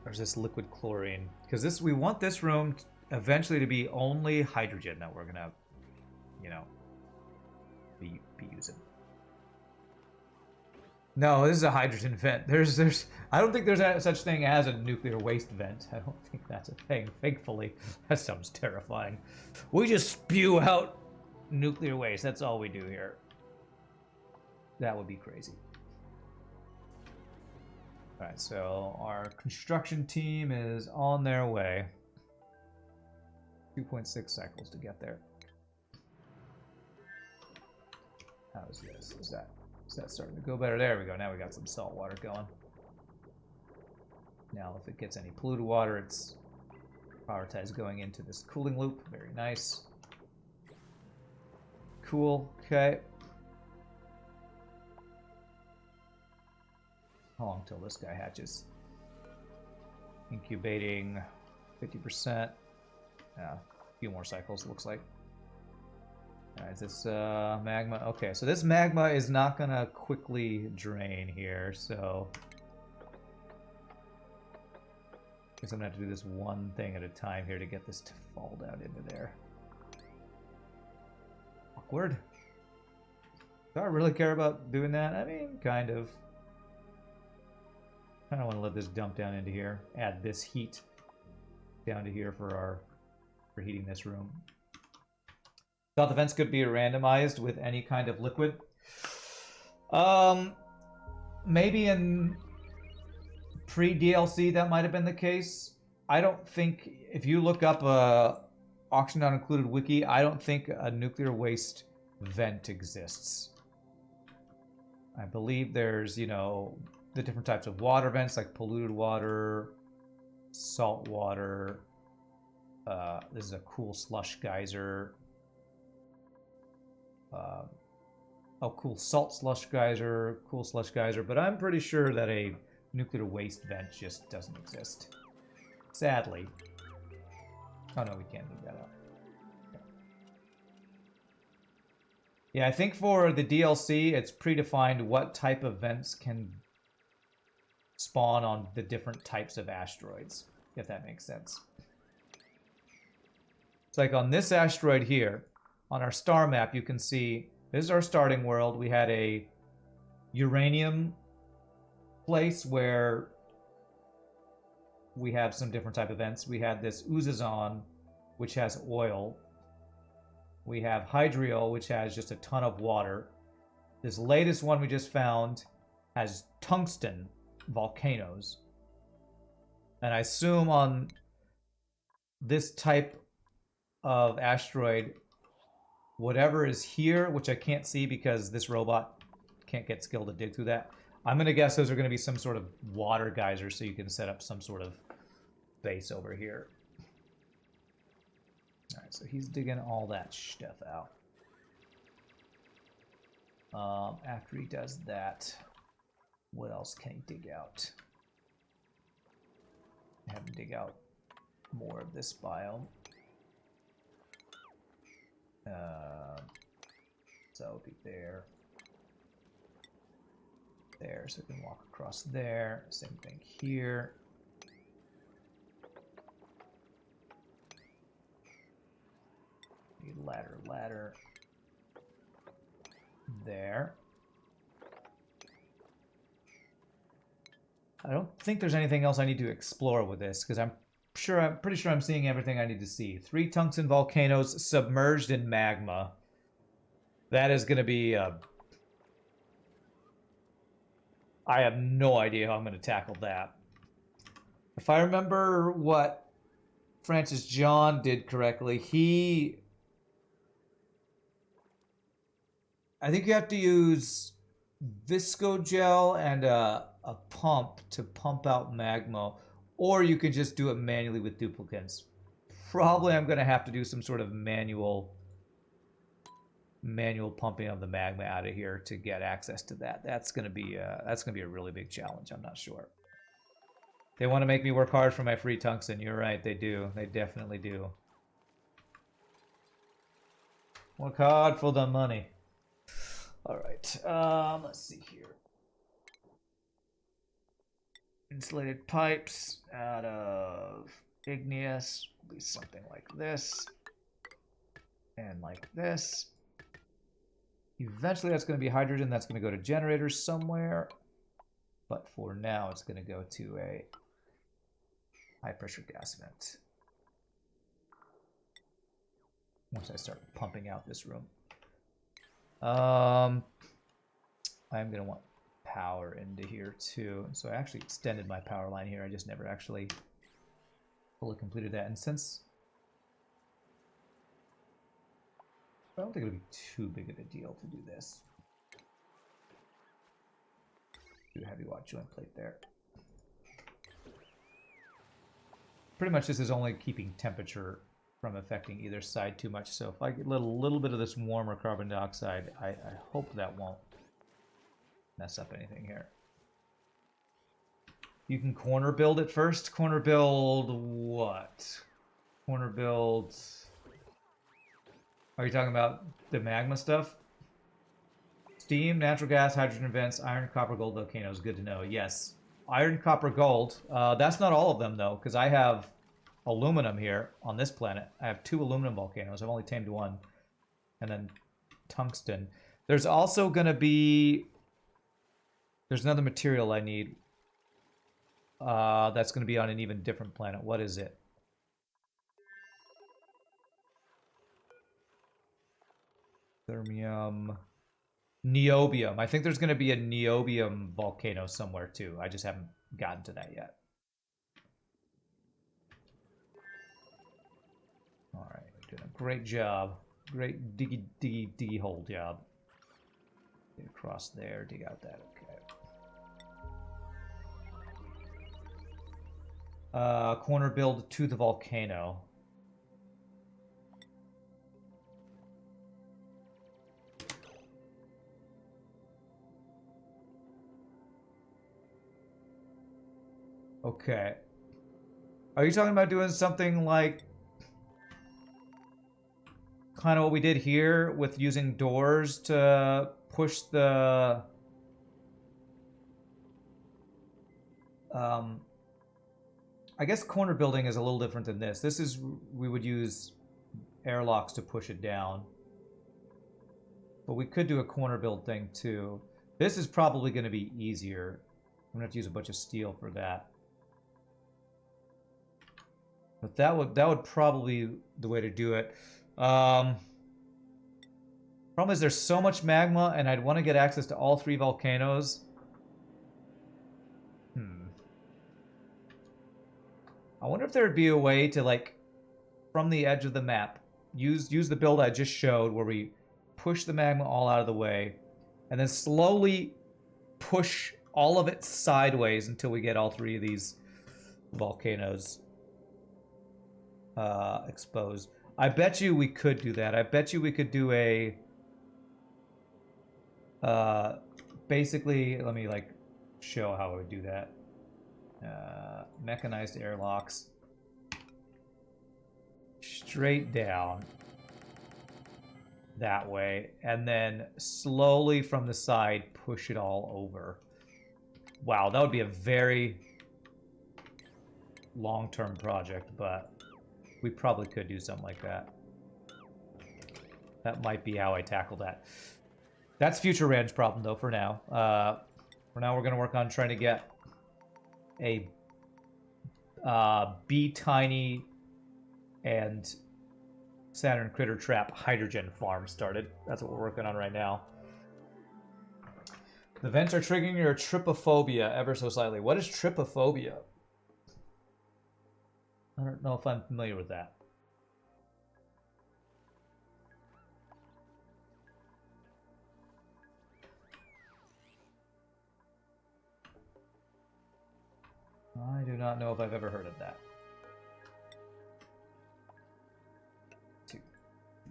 Or is this liquid chlorine? Because we want this room eventually to be only hydrogen that we're gonna, you know, be using. No, this is a hydrogen vent. I don't think there's a such thing as a nuclear waste vent. I don't think that's a thing. Thankfully, that sounds terrifying. We just spew out nuclear waste. That's all we do here. That would be crazy. All right, so our construction team is on their way. 2.6 cycles to get there. How is this? Is that starting to go better? There we go. Now we got some salt water going. Now, if it gets any polluted water, it's prioritized going into this cooling loop. Very nice. Cool. Okay. How long till this guy hatches? Incubating 50%. Yeah, a few more cycles, looks like. Alright, is this magma? Okay, so this magma is not gonna quickly drain here, so I guess I'm gonna have to do this one thing at a time here to get this to fall down into there. Awkward. Do I really care about doing that? I mean, kind of. I don't want to let this dump down into here. Add this heat down to here for heating this room. Thought the vents could be randomized with any kind of liquid. Maybe in pre-DLC that might have been the case. I don't think, if you look up a auction not included wiki, I don't think a nuclear waste vent exists. I believe there's, you know, the different types of water vents, like polluted water, salt water. This is a cool slush geyser. Oh, cool salt slush geyser, cool slush geyser. But I'm pretty sure that a nuclear waste vent just doesn't exist. Sadly. Oh no, we can't leave that out. Okay. Yeah, I think for the DLC, it's predefined what type of vents can spawn on the different types of asteroids, if that makes sense. It's like on this asteroid here, on our star map, you can see this is our starting world. We had a uranium place where we have some different type of vents. We had this Uzazon, which has oil. We have Hydriol, which has just a ton of water. This latest one we just found has tungsten volcanoes. And I assume on this type of asteroid, whatever is here, which I can't see because this robot can't get skill to dig through that, I'm going to guess those are going to be some sort of water geysers, so you can set up some sort of base over here. Alright, so he's digging all that stuff out. After he does that, what else can he dig out? Have him dig out more of this biome. So it'll be there. There, so we can walk across there. Same thing here. Need ladder, ladder. There. I don't think there's anything else I need to explore with this, because I'm pretty sure I'm seeing everything I need to see. 3 tungsten volcanoes submerged in magma. That is going to be I have no idea how I'm going to tackle that. If I remember what Francis John did correctly, I think you have to use viscogel and a pump to pump out magma, or you can just do it manually with duplicates. Probably I'm going to have to do some sort of manual pumping of the magma out of here to get access to that. That's going to be a really big challenge. I'm not sure. They want to make me work hard for my free tungsten. You're right, they do. They definitely do. Work hard for the money. All right. Let's see here. Insulated pipes out of igneous will be something like this and like this. Eventually that's going to be hydrogen. That's going to go to generators somewhere. But for now, it's going to go to a high pressure gas vent. Once I start pumping out this room. I'm going to want power into here too. So I actually extended my power line here. I just never actually fully completed that. And since I don't think it'll be too big of a deal to do this. Do a heavy watt joint plate there. Pretty much this is only keeping temperature from affecting either side too much. So if I get a little bit of this warmer carbon dioxide, I hope that won't mess up anything here. You can corner build it first. Corner build what? Corner build... Are you talking about the magma stuff? Steam, natural gas, hydrogen vents, iron, copper, gold volcanoes. Good to know. Yes. Iron, copper, gold. That's not all of them, though, because I have aluminum here on this planet. I have 2 aluminum volcanoes. I've only tamed 1. And then tungsten. There's also going to be... There's another material I need. That's going to be on an even different planet. What is it? Thermium... Niobium. I think there's going to be a niobium volcano somewhere, too. I just haven't gotten to that yet. Alright, doing a great job. Great diggy hole job. Get across there, dig out that, okay. Corner build to the volcano. Okay. Are you talking about doing something like kind of what we did here with using doors to push the I guess corner building is a little different than this. This is, we would use airlocks to push it down. But we could do a corner build thing too. This is probably going to be easier. I'm going to have to use a bunch of steel for that. But that would probably be the way to do it. Problem is there's so much magma and I'd want to get access to all 3 volcanoes. I wonder if there would be a way to, like, from the edge of the map, use the build I just showed where we push the magma all out of the way and then slowly push all of it sideways until we get all 3 of these volcanoes exposed. I bet you we could do that. I bet you we could do a basically, let me like show how I would do that. Mechanized airlocks straight down that way and then slowly from the side push it all over. Wow, that would be a very long-term project, but we probably could do something like that. That might be how I tackle that. That's future Rand's problem, though, for now. For now, we're going to work on trying to get a Bee Tiny and Saturn Critter Trap hydrogen farm started. That's what we're working on right now. The vents are triggering your trypophobia ever so slightly. What is trypophobia? I don't know if I'm familiar with that. I do not know if I've ever heard of that. 2,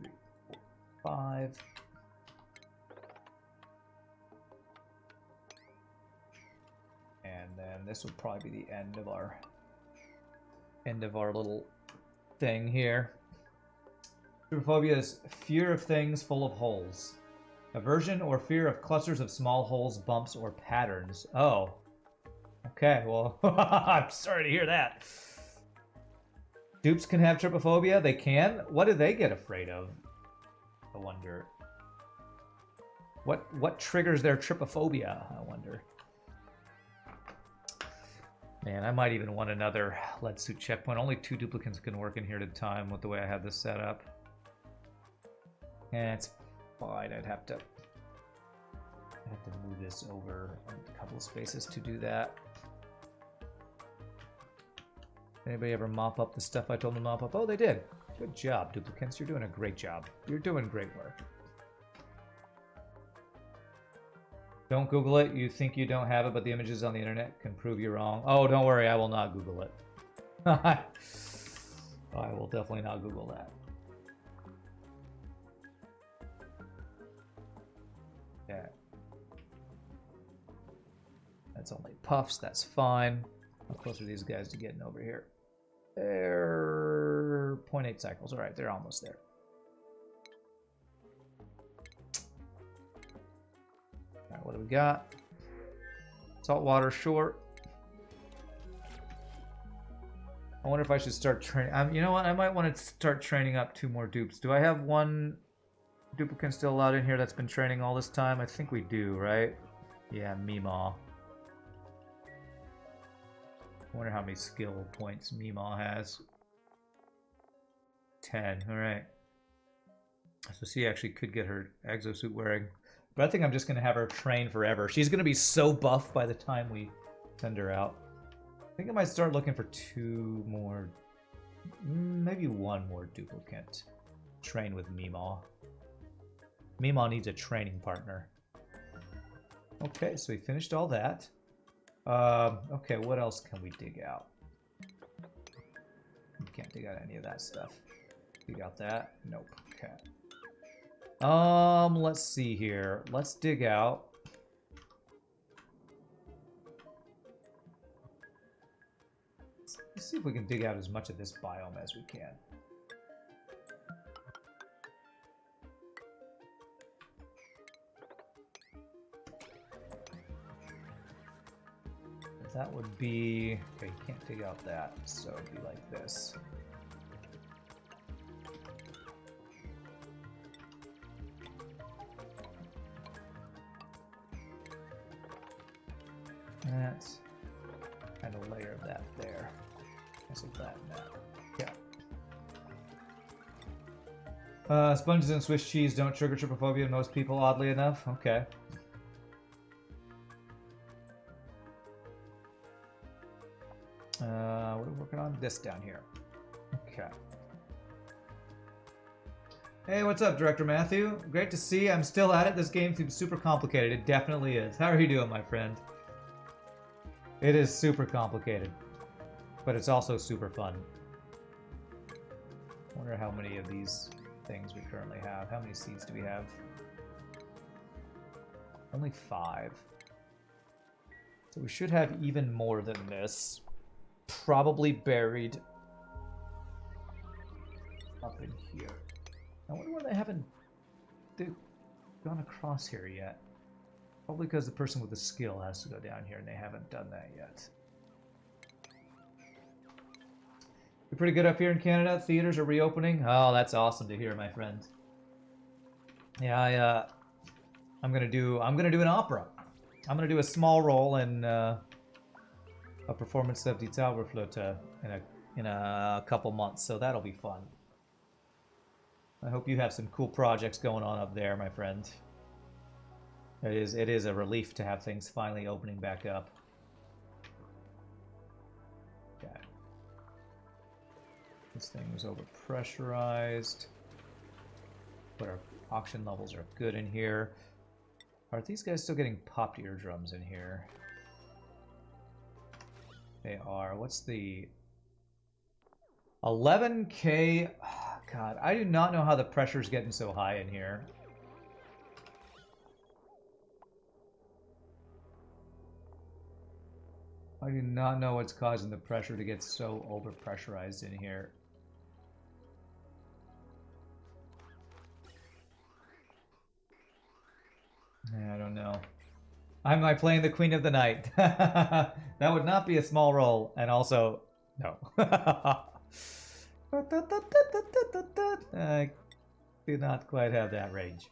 3, 4, 5. And then this would probably be the end of our little thing here. Trypophobia is fear of things full of holes. Aversion or fear of clusters of small holes, bumps, or patterns. Oh. Okay, well, I'm sorry to hear that. Dupes can have trypophobia? They can? What do they get afraid of? I wonder. What triggers their trypophobia? I wonder. Man, I might even want another lead suit checkpoint. Only 2 duplicates can work in here at a time with the way I have this set up. And it's fine. I'd have to move this over a couple of spaces to do that. Anybody ever mop up the stuff I told them to mop up? Oh, they did. Good job, duplicates. You're doing a great job. You're doing great work. Don't Google it. You think you don't have it, but the images on the internet can prove you wrong. Oh, don't worry. I will not Google it. I will definitely not Google that. Yeah. That's only puffs. That's fine. How close are these guys to getting over here? They're 0.8 cycles. All right, they're almost there. What do we got? Saltwater shore. I wonder if I should start training. You know what? I might want to start training up 2 more dupes. Do I have 1 duplicate still allowed in here that's been training all this time? I think we do, right? Yeah, Meemaw. I wonder how many skill points Meemaw has. 10. All right. So she actually could get her exosuit wearing. But I think I'm just going to have her train forever. She's going to be so buff by the time we send her out. I think I might start looking for 2 more, maybe 1 more duplicate. Train with Meemaw. Meemaw needs a training partner. Okay, so we finished all that. Okay, what else can we dig out? We can't dig out any of that stuff. Dig out that? Nope. Okay. Let's see here. Let's dig out. Let's see if we can dig out as much of this biome as we can. That would be... Okay, you can't dig out that, so it'd be like this. That, and a layer of that there. So that and that. Yeah. Sponges and Swiss cheese don't trigger trypophobia in most people, oddly enough. Okay. What are we working on? This down here. Okay. Hey, what's up, Director Matthew? Great to see you. I'm still at it. This game seems super complicated. It definitely is. How are you doing, my friend? It is super complicated, but it's also super fun. I wonder how many of these things we currently have. How many seeds do we have? Only 5. So we should have even more than this. Probably buried up in here. I wonder why they haven't gone across here yet. Probably because the person with the skill has to go down here and they haven't done that yet. You're pretty good up here in Canada. Theaters are reopening. Oh, that's awesome to hear, my friend. Yeah, I'm gonna do an opera. I'm gonna do a small role in a performance of Die Zauberflöte in a couple months, so that'll be fun. I hope you have some cool projects going on up there, my friend. It is a relief to have things finally opening back up. Okay. This thing was overpressurized. But our oxygen levels are good in here. Are these guys still getting popped eardrums in here? They are. What's the 11K? God, I do not know how the pressure's getting so high in here. I do not know what's causing the pressure to get so overpressurized in here. I don't know. Am I playing the Queen of the Night? That would not be a small role, and also, no. I do not quite have that range.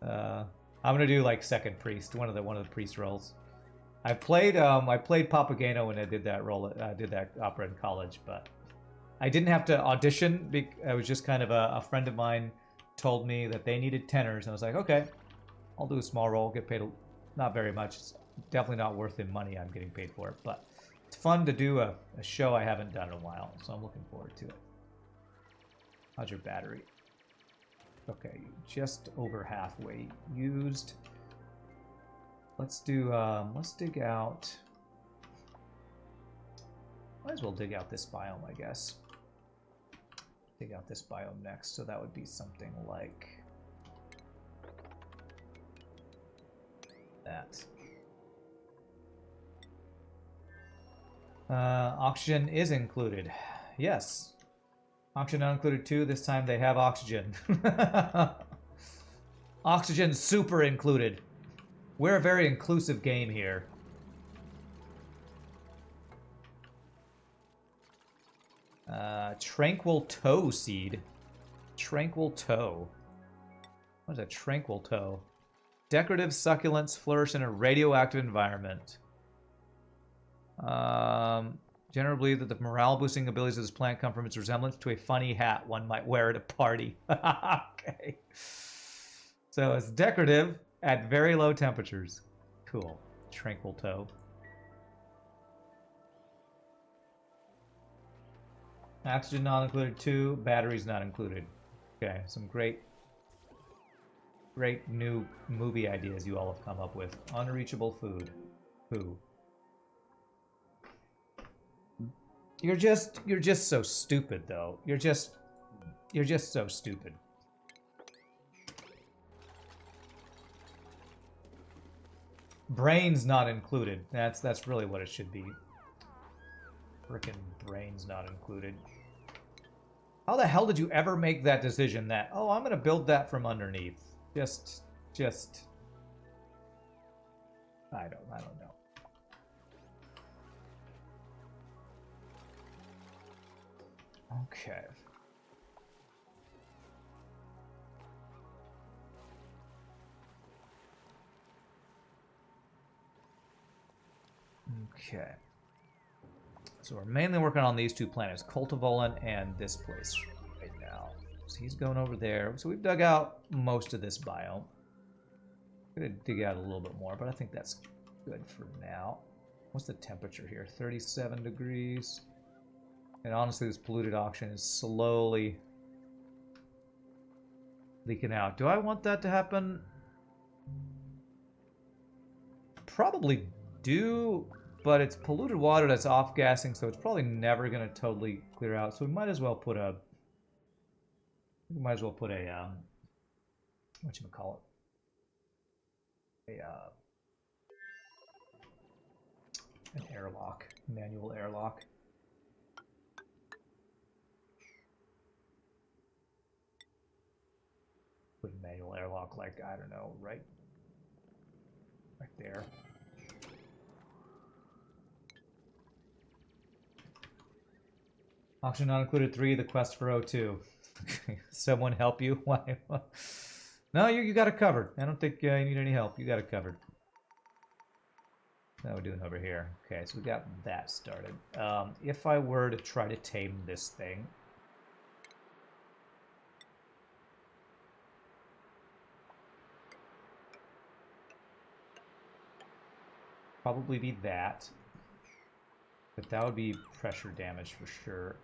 I'm gonna do like second priest, one of the priest roles. I played Papageno when I did that role. I did that opera in college, but I didn't have to audition. I was just kind of a friend of mine told me that they needed tenors, and I was like, okay, I'll do a small role, get paid not very much. It's definitely not worth the money I'm getting paid for it, but it's fun to do a show I haven't done in a while, so I'm looking forward to it. How's your battery? Okay, just over halfway used. Let's dig out. Might as well dig out this biome, I guess. Dig out this biome next, so that would be something like that. Oxygen is included. Yes. Oxygen not included too. This time they have oxygen. Oxygen super included. We're a very inclusive game here. Tranquil Toe Seed. Tranquil Toe. What is a Tranquil Toe? Decorative succulents flourish in a radioactive environment. Generally believe that the morale-boosting abilities of this plant come from its resemblance to a funny hat one might wear at a party. Okay. So it's decorative at very low temperatures. Cool. Tranquil Toe. Oxygen not included 2. Batteries not included. Okay, some great new movie ideas you all have come up with. Unreachable food. Who? You're just so stupid though. You're just so stupid. Brains not included. That's really what it should be. Frickin' brains not included. How the hell did you ever make that decision that, oh, I'm gonna build that from underneath? Just I don't know. Okay. Okay. So we're mainly working on these 2 planets, Cultivolan and this place right now. So he's going over there. So we've dug out most of this biome. I'm gonna dig out a little bit more, but I think that's good for now. What's the temperature here? 37 degrees. And honestly, this polluted oxygen is slowly leaking out. Do I want that to happen? Probably do, but it's polluted water that's off-gassing, so it's probably never going to totally clear out. So we might as well put a... whatchamacallit? An airlock. Manual airlock. Put a manual airlock, like, I don't know, right there. Auction not included 3, the quest for O2. Someone help you? Why? No, you got it covered. I don't think you need any help. You got it covered. What are we doing over here? Okay, so we got that started. If I were to try to tame this thing... probably be that. But that would be pressure damage for sure.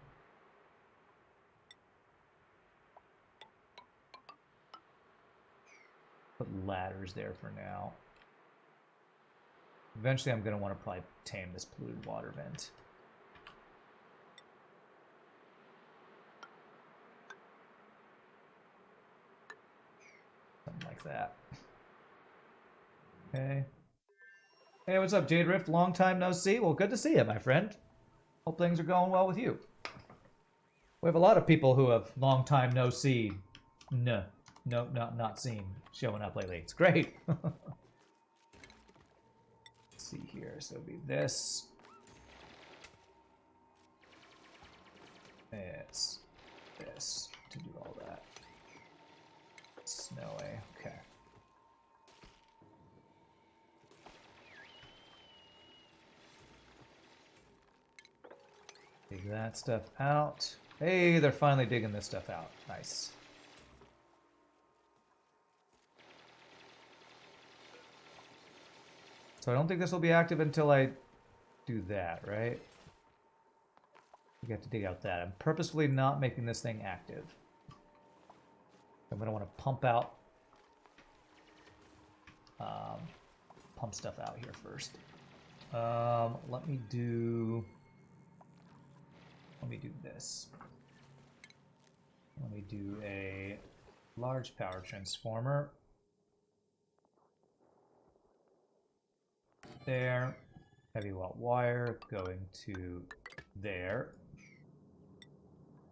Put ladders there for now. Eventually I'm going to want to probably tame this polluted water vent. Something like that. Okay. Hey, what's up, Jade Rift? Long time no see. Well, good to see you, my friend. Hope things are going well with you. We have a lot of people who have long time no see. Not seen showing up lately. It's great. Let's see here. So it'll be this. It's this to do all that. Snowy. Okay. Dig that stuff out. Hey, they're finally digging this stuff out. Nice. So I don't think this will be active until I do that, right? We have to dig out that. I'm purposefully not making this thing active. I'm going to want to pump stuff out here first. Let me do this. Let me do a large power transformer. There. Heavy watt wire going to there.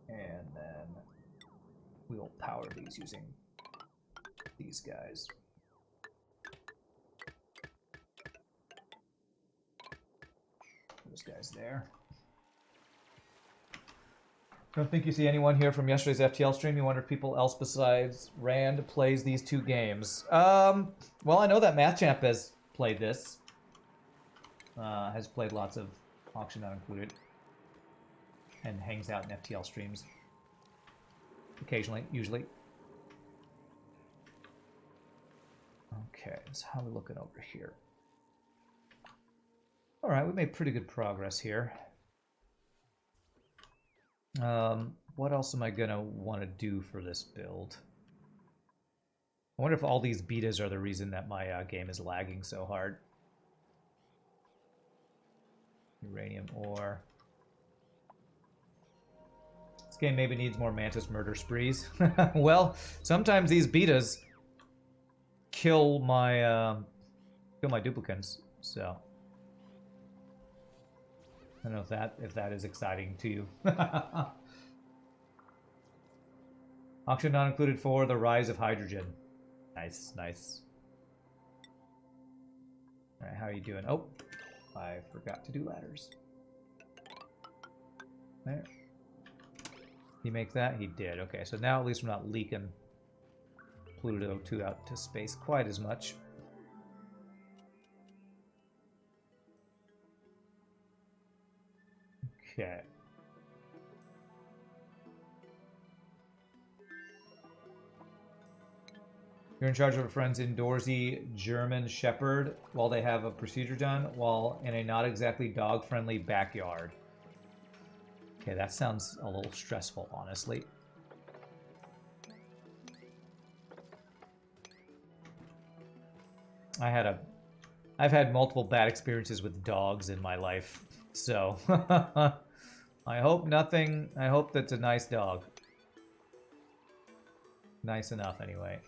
And then we'll power these using these guys. those guys there. Don't think you see anyone here from yesterday's FTL stream. You wonder if people else besides Rand plays these two games. Well, I know that Mathchamp has played this. Has played lots of Auction Not Included. And hangs out in FTL streams. Occasionally, usually. Okay, so how are we looking over here? Alright, we made pretty good progress here. What else am I gonna want to do for this build? I wonder if all these betas are the reason that my game is lagging so hard. Uranium ore. This game maybe needs more Mantis murder sprees. Well, sometimes these betas kill my duplicants, so I don't know if that is exciting to you. Auction not included for the rise of hydrogen. Nice, nice. All right, how are you doing? Oh, I forgot to do ladders. There. He make that? He did. Okay, so now at least we're not leaking Pluto 2 out to space quite as much. Okay. You're in charge of a friend's indoorsy German Shepherd while they have a procedure done while in a not exactly dog-friendly backyard. Okay, that sounds a little stressful, honestly. I've had multiple bad experiences with dogs in my life, so I hope that's a nice dog. Nice enough, anyway.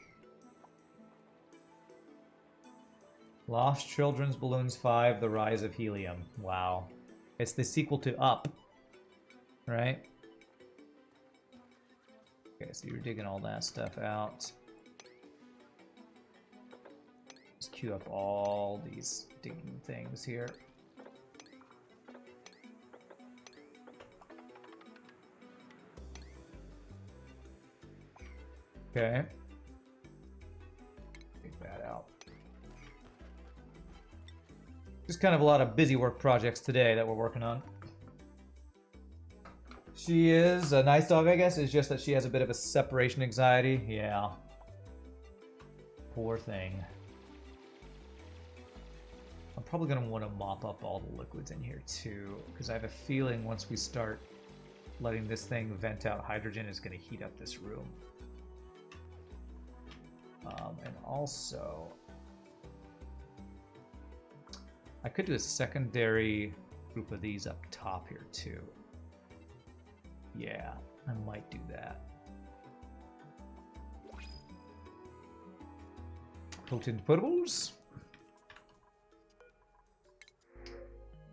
Lost Children's Balloons 5, The Rise of Helium. Wow. It's the sequel to Up, right? Okay, so you're digging all that stuff out. Let's queue up all these digging things here. Okay. Take that out. Just kind of a lot of busy work projects today that we're working on. She is a nice dog, I guess. It's just that she has a bit of a separation anxiety. Yeah. Poor thing. I'm probably going to want to mop up all the liquids in here too, because I have a feeling once we start letting this thing vent out hydrogen, it's going to heat up this room. And also, I could do a secondary group of these up top here too. Yeah, I might do that. Potent portables.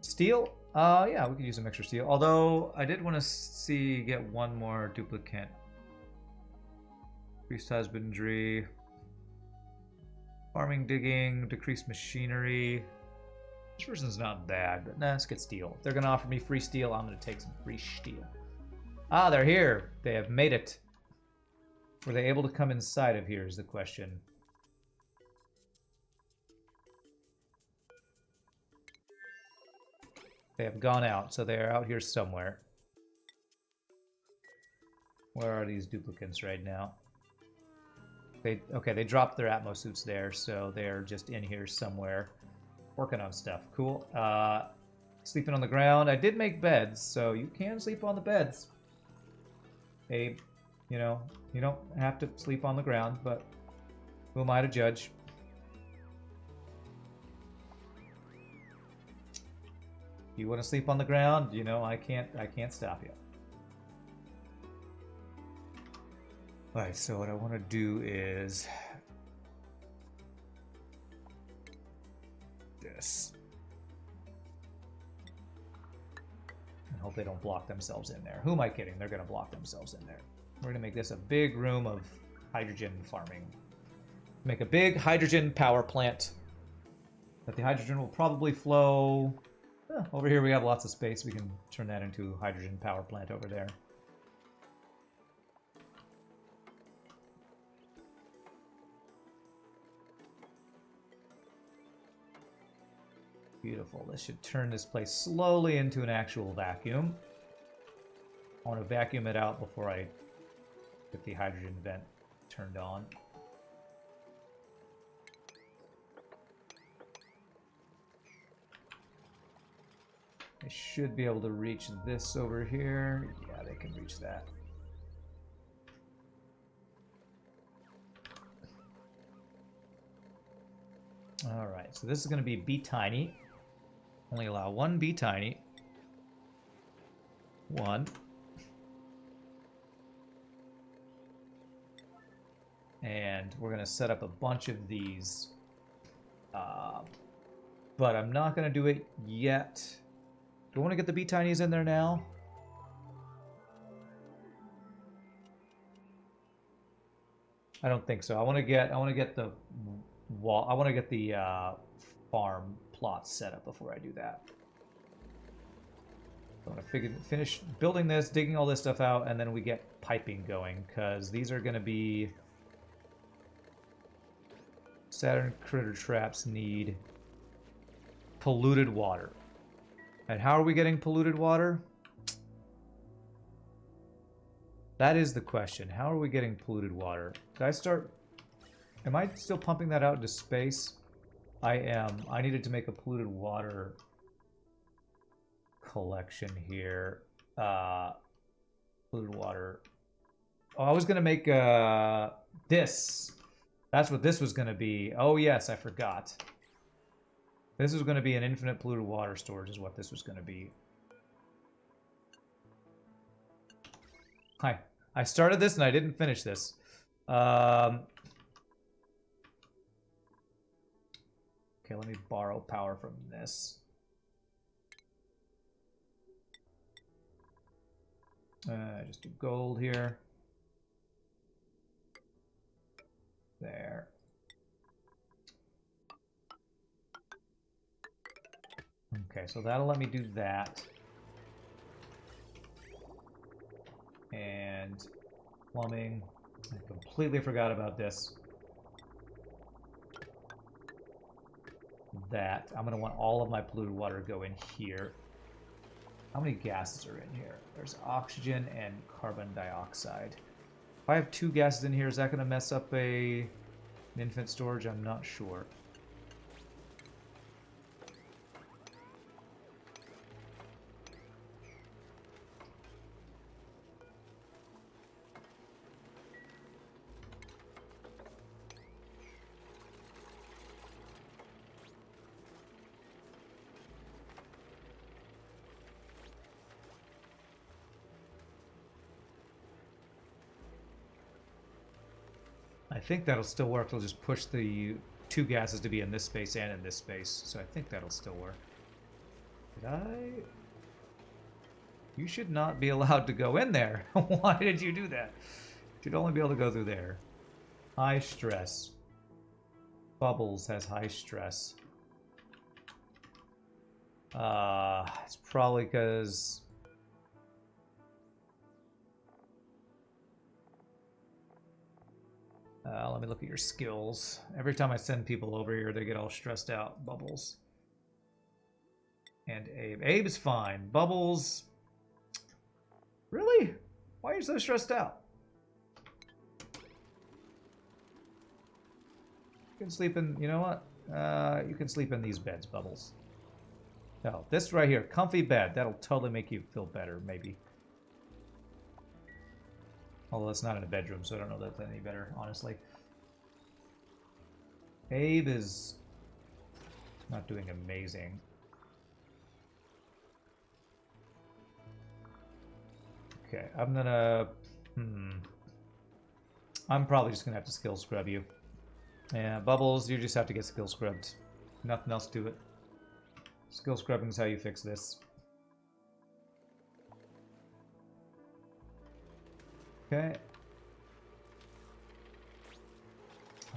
Steel? Yeah, we could use some extra steel. Although, I did want to get one more duplicate. Increased husbandry. Farming, digging, decreased machinery. This version's not bad, but nah, let's get steel. If they're going to offer me free steel, I'm going to take some free steel. Ah, they're here. They have made it. Were they able to come inside of here is the question. They have gone out, so they're out here somewhere. Where are these duplicates right now? Okay, they dropped their Atmos suits there, so they're just in here somewhere. Working on stuff. Cool. Sleeping on the ground. I did make beds, so you can sleep on the beds. Abe, you know, you don't have to sleep on the ground, but who am I to judge? You want to sleep on the ground? You know, I can't stop you. Alright, so what I want to do is this. And hope they don't block themselves in there. Who am I kidding? They're going to block themselves in there. We're going to make this a big room of hydrogen farming. Make a big hydrogen power plant. But the hydrogen will probably flow Over here we have lots of space. We can turn that into a hydrogen power plant over there. Beautiful. This should turn this place slowly into an actual vacuum. I want to vacuum it out before I get the hydrogen vent turned on. They should be able to reach this over here. Yeah, they can reach that. Alright, so this is going to be Be Tiny. Only allow one Be Tiny. One. And we're going to set up a bunch of these. But I'm not going to do it yet. Do I want to get the Be Tinies in there now? I don't think so. I want to get the wall. I want to get the farm plots set up before I do that. I want to finish building this, digging all this stuff out, and then we get piping going, because these are going to be... Saturn critter traps need polluted water. And how are we getting polluted water? That is the question. How are we getting polluted water? Did I start... Am I still pumping that out into space? I am. I needed to make a polluted water collection here. Polluted water. Oh, I was going to make this. That's what this was going to be. Oh, yes, I forgot. This was going to be an infinite polluted water storage is what this was going to be. Hi. I started this and I didn't finish this. Okay, let me borrow power from this. Just do gold here. There. Okay, so that'll let me do that. And plumbing. I completely forgot about this. That. I'm going to want all of my polluted water to go in here. How many gases are in here? There's oxygen and carbon dioxide. If I have 2 gases in here, is that going to mess up an infinite storage? I'm not sure. I think that'll still work. It'll just push the 2 gases to be in this space and in this space. So I think that'll still work. Did I? You should not be allowed to go in there. Why did you do that? You should only be able to go through there. High stress. Bubbles has high stress. It's probably because... let me look at your skills. Every time I send people over here, they get all stressed out. Bubbles. And Abe. Abe's fine. Bubbles... Really? Why are you so stressed out? You can sleep in... You know what? You can sleep in these beds, Bubbles. No, this right here. Comfy bed. That'll totally make you feel better, maybe. Although it's not in a bedroom, so I don't know that that's any better, honestly. Abe is not doing amazing. Okay, I'm gonna... I'm probably just gonna have to skill scrub you. Yeah, Bubbles, you just have to get skill scrubbed. Nothing else to it. Skill scrubbing is how you fix this. Okay.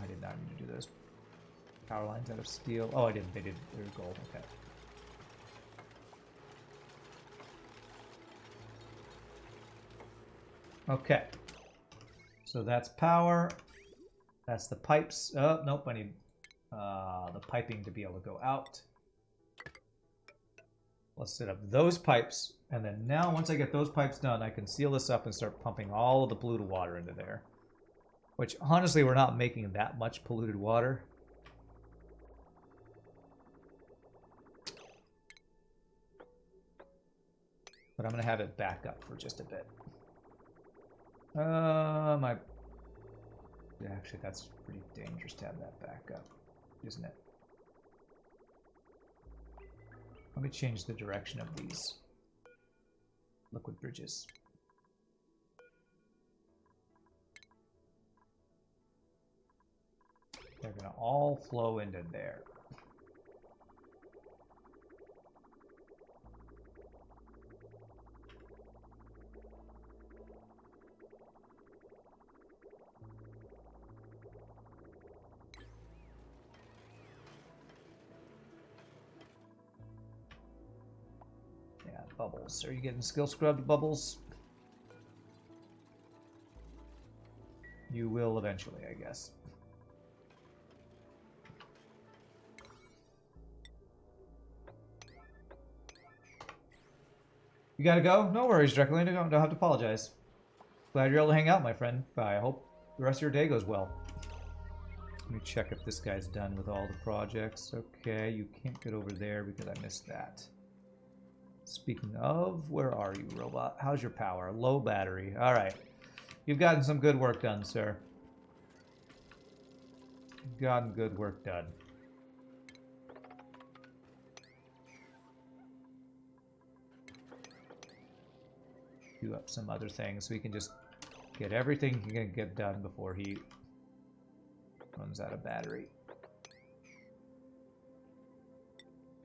I did not need to do those power lines out of steel. Oh, I didn't. They did. They were gold. Okay. Okay. So that's power. That's the pipes. Oh, nope, I need the piping to be able to go out. Let's set up those pipes. And then now, once I get those pipes done, I can seal this up and start pumping all of the polluted water into there. Which, honestly, we're not making that much polluted water. But I'm going to have it back up for just a bit. Actually, that's pretty dangerous to have that back up, isn't it? Let me change the direction of these liquid bridges. They're going to all flow into there. Bubbles. Are you getting skill scrubbed, Bubbles? You will eventually, I guess. You gotta go? No worries, Draculina. Don't have to apologize. Glad you're able to hang out, my friend. Bye. I hope the rest of your day goes well. Let me check if this guy's done with all the projects. Okay, you can't get over there because I missed that. Speaking of, where are you, robot? How's your power? Low battery. All right. You've gotten some good work done, sir. You've gotten good work done. Do up some other things so we can just get everything he can get done before he runs out of battery.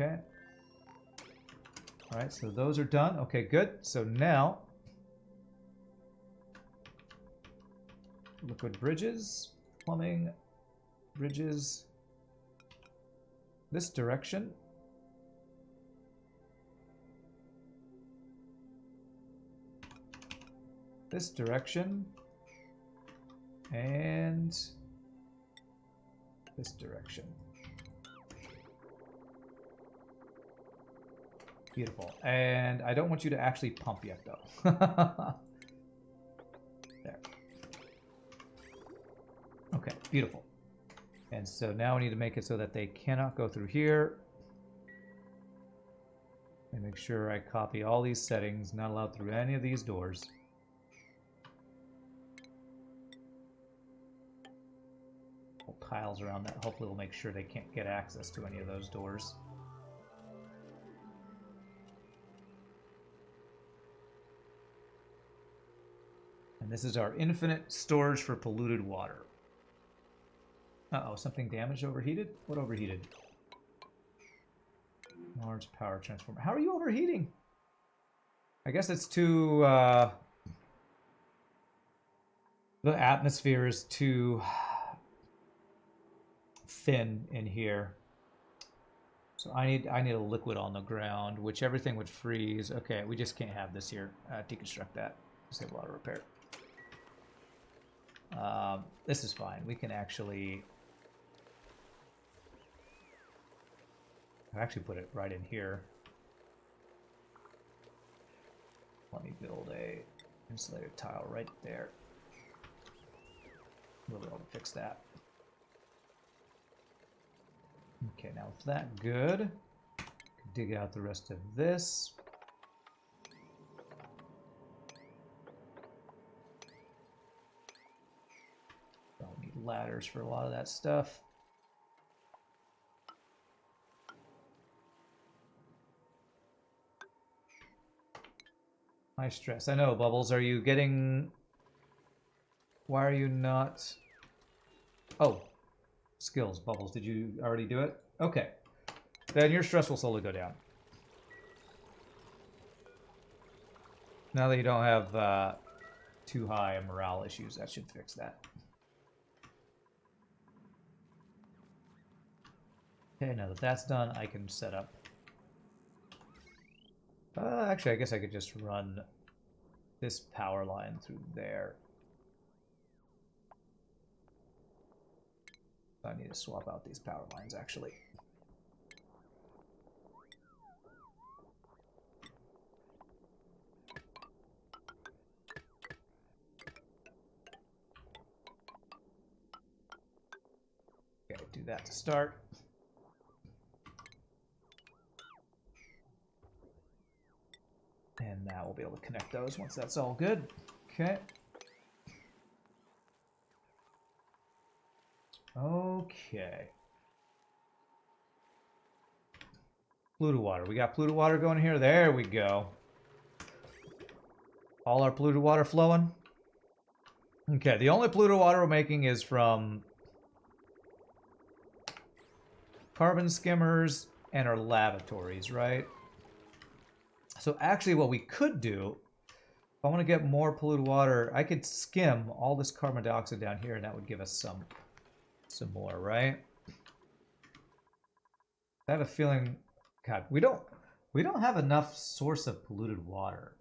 Okay. Alright, so those are done. Okay, good. So now, liquid bridges, plumbing, bridges, this direction. This direction. And this direction. Beautiful. And I don't want you to actually pump yet, though. There. Okay, beautiful. And so now we need to make it so that they cannot go through here. And make sure I copy all these settings, not allowed through any of these doors. Tiles around that hopefully will make sure they can't get access to any of those doors. And this is our infinite storage for polluted water. Uh-oh, something damaged, overheated? What overheated? Large power transformer. How are you overheating? I guess it's too, the atmosphere is too thin in here. So I need a liquid on the ground, which everything would freeze. Okay, we just can't have this here. Deconstruct that. Disable auto repair. This is fine. We can actually put it right in here. Let me build a insulated tile right there. We'll be able to fix that. Okay, now with that good, dig out the rest of this. Don't need ladders for a lot of that stuff. High stress. I know, Bubbles. Are you getting... Why are you not... Oh. Skills, Bubbles. Did you already do it? Okay. Then your stress will slowly go down. Now that you don't have too high morale issues, that should fix that. Okay, now that that's done, I can set up... actually, I guess I could just run this power line through there. I need to swap out these power lines, actually. Okay, do that to start. And now we'll be able to connect those once that's all good. Okay. Okay. Polluted water. We got polluted water going here. There we go. All our polluted water flowing. Okay, the only polluted water we're making is from carbon skimmers and our lavatories, right? So actually what we could do, if I want to get more polluted water, I could skim all this carbon dioxide down here and that would give us some more, right? I have a feeling, God, we don't have enough source of polluted water.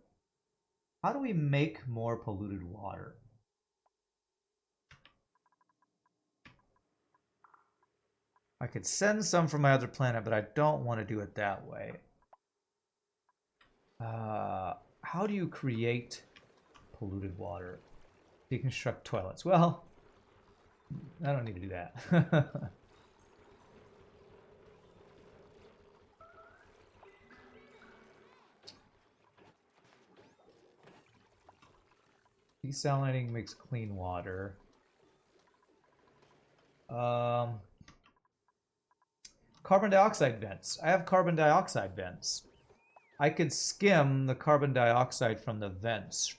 How do we make more polluted water? I could send some from my other planet, but I don't want to do it that way. How do you create polluted water? Deconstruct toilets. Well, I don't need to do that. Desalinating makes clean water. Carbon dioxide vents. I have carbon dioxide vents. I could skim the carbon dioxide from the vents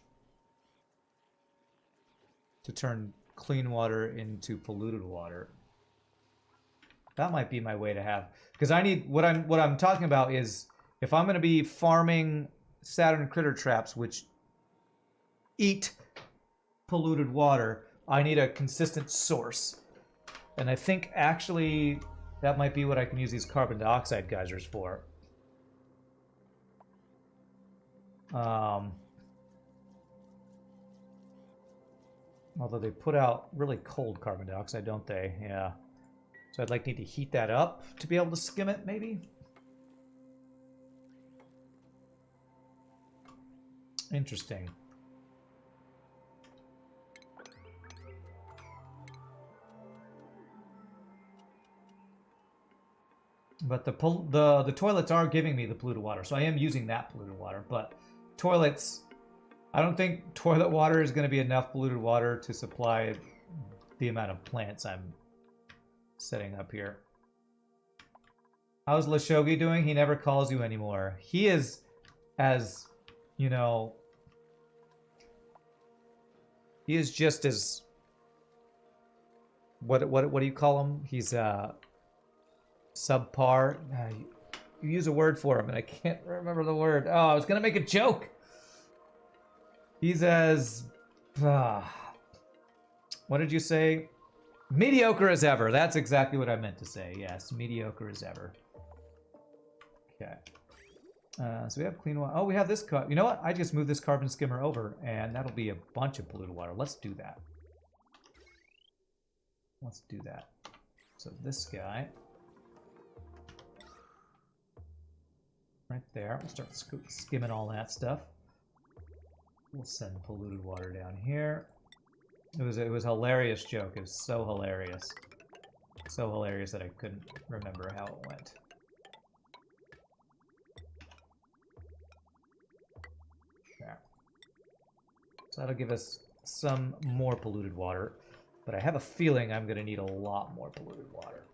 to turn clean water into polluted water. That might be my way to have, because I need what I'm talking about is if I'm going to be farming Saturn critter traps which eat polluted water, I need a consistent source. And I think actually that might be what I can use these carbon dioxide geysers for. Although they put out really cold carbon dioxide, don't they? Yeah. So I'd need to heat that up to be able to skim it, maybe? Interesting. But the toilets are giving me the polluted water, so I am using that polluted water. But toilets, I don't think toilet water is going to be enough polluted water to supply the amount of plants I'm setting up here. How's Lashogi doing? He never calls you anymore. He is, as you know, he is just as what do you call him? He's subpar. You use a word for him, and I can't remember the word. Oh, I was gonna make a joke. He's as what did you say? Mediocre as ever. That's exactly what I meant to say. Yes, mediocre as ever. Okay. So we have clean water. Oh, we have this. You know what? I just moved this carbon skimmer over, and that'll be a bunch of polluted water. Let's do that. Let's do that. So this guy. Right there. We'll start skimming all that stuff. We'll send polluted water down here. It was a hilarious joke. It was so hilarious. So hilarious that I couldn't remember how it went. There. So that'll give us some more polluted water. But I have a feeling I'm going to need a lot more polluted water.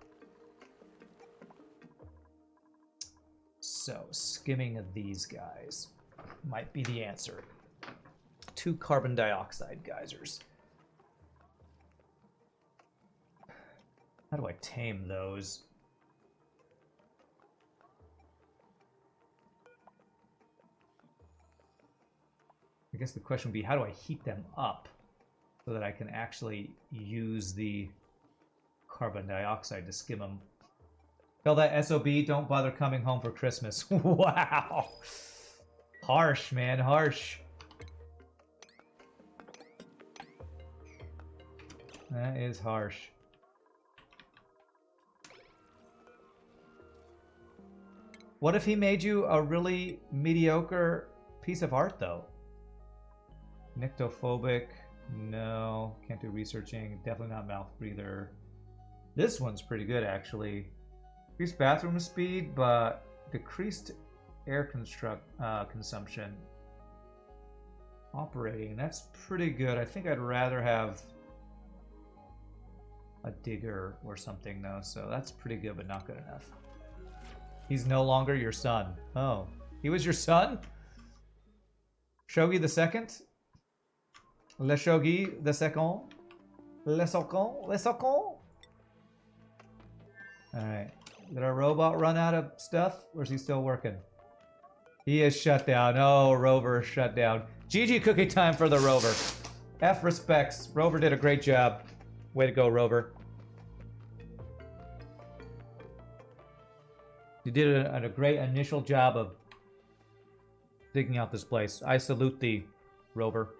So, skimming of these guys might be the answer. 2 carbon dioxide geysers. How do I tame those? I guess the question would be, how do I heat them up so that I can actually use the carbon dioxide to skim them? Tell that SOB, don't bother coming home for Christmas. Wow. Harsh, man, harsh. That is harsh. What if he made you a really mediocre piece of art, though? Nyctophobic. No. Can't do researching. Definitely not mouth breather. This one's pretty good, actually. Increased bathroom speed, but decreased air consumption. Operating. That's pretty good. I think I'd rather have a digger or something, though. So that's pretty good, but not good enough. He's no longer your son. Oh. He was your son? Shogi the second? Le Shogi the second? Le second? Le second? Alright. Did our robot run out of stuff? Or is he still working? He is shut down. Oh, Rover shut down. GG cookie time for the Rover. F respects. Rover did a great job. Way to go, Rover. You did a great initial job of digging out this place. I salute thee, Rover.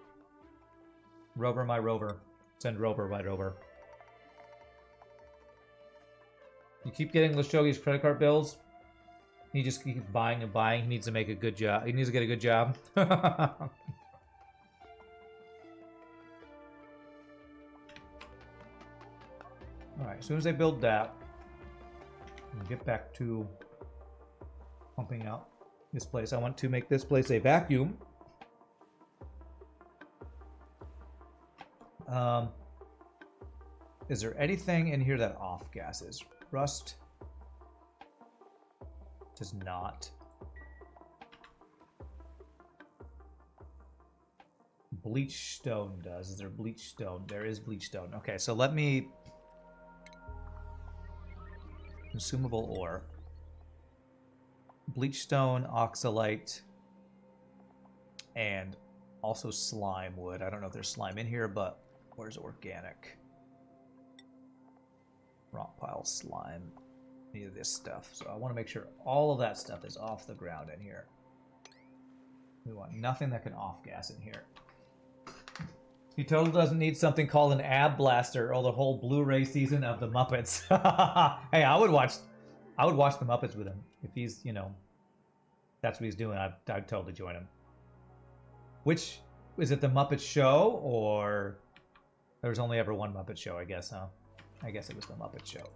Rover, my Rover. Send Rover, my Rover. You keep getting Lashogi's credit card bills. He just keeps buying and buying. He needs to make a good job. He needs to get a good job. Alright, as soon as they build that, we'll get back to pumping out this place. I want to make this place a vacuum. Is there anything in here that off gases? Rust does not. Bleach stone does. Is there bleach stone? There is bleach stone. Okay, so let me... Consumable ore. Bleach stone, oxalite, and also slime wood. I don't know if there's slime in here, but where's organic? Rock pile, slime, any of this stuff. So I want to make sure all of that stuff is off the ground in here. We want nothing that can off-gas in here. He totally doesn't need something called an ab blaster or the whole Blu-ray season of the Muppets. Hey, I would watch the Muppets with him. If he's, you know, that's what he's doing, I'd totally join him. Which, is it the Muppet Show, or there was only ever one Muppet Show, I guess, huh? I guess it was the Muppet Show.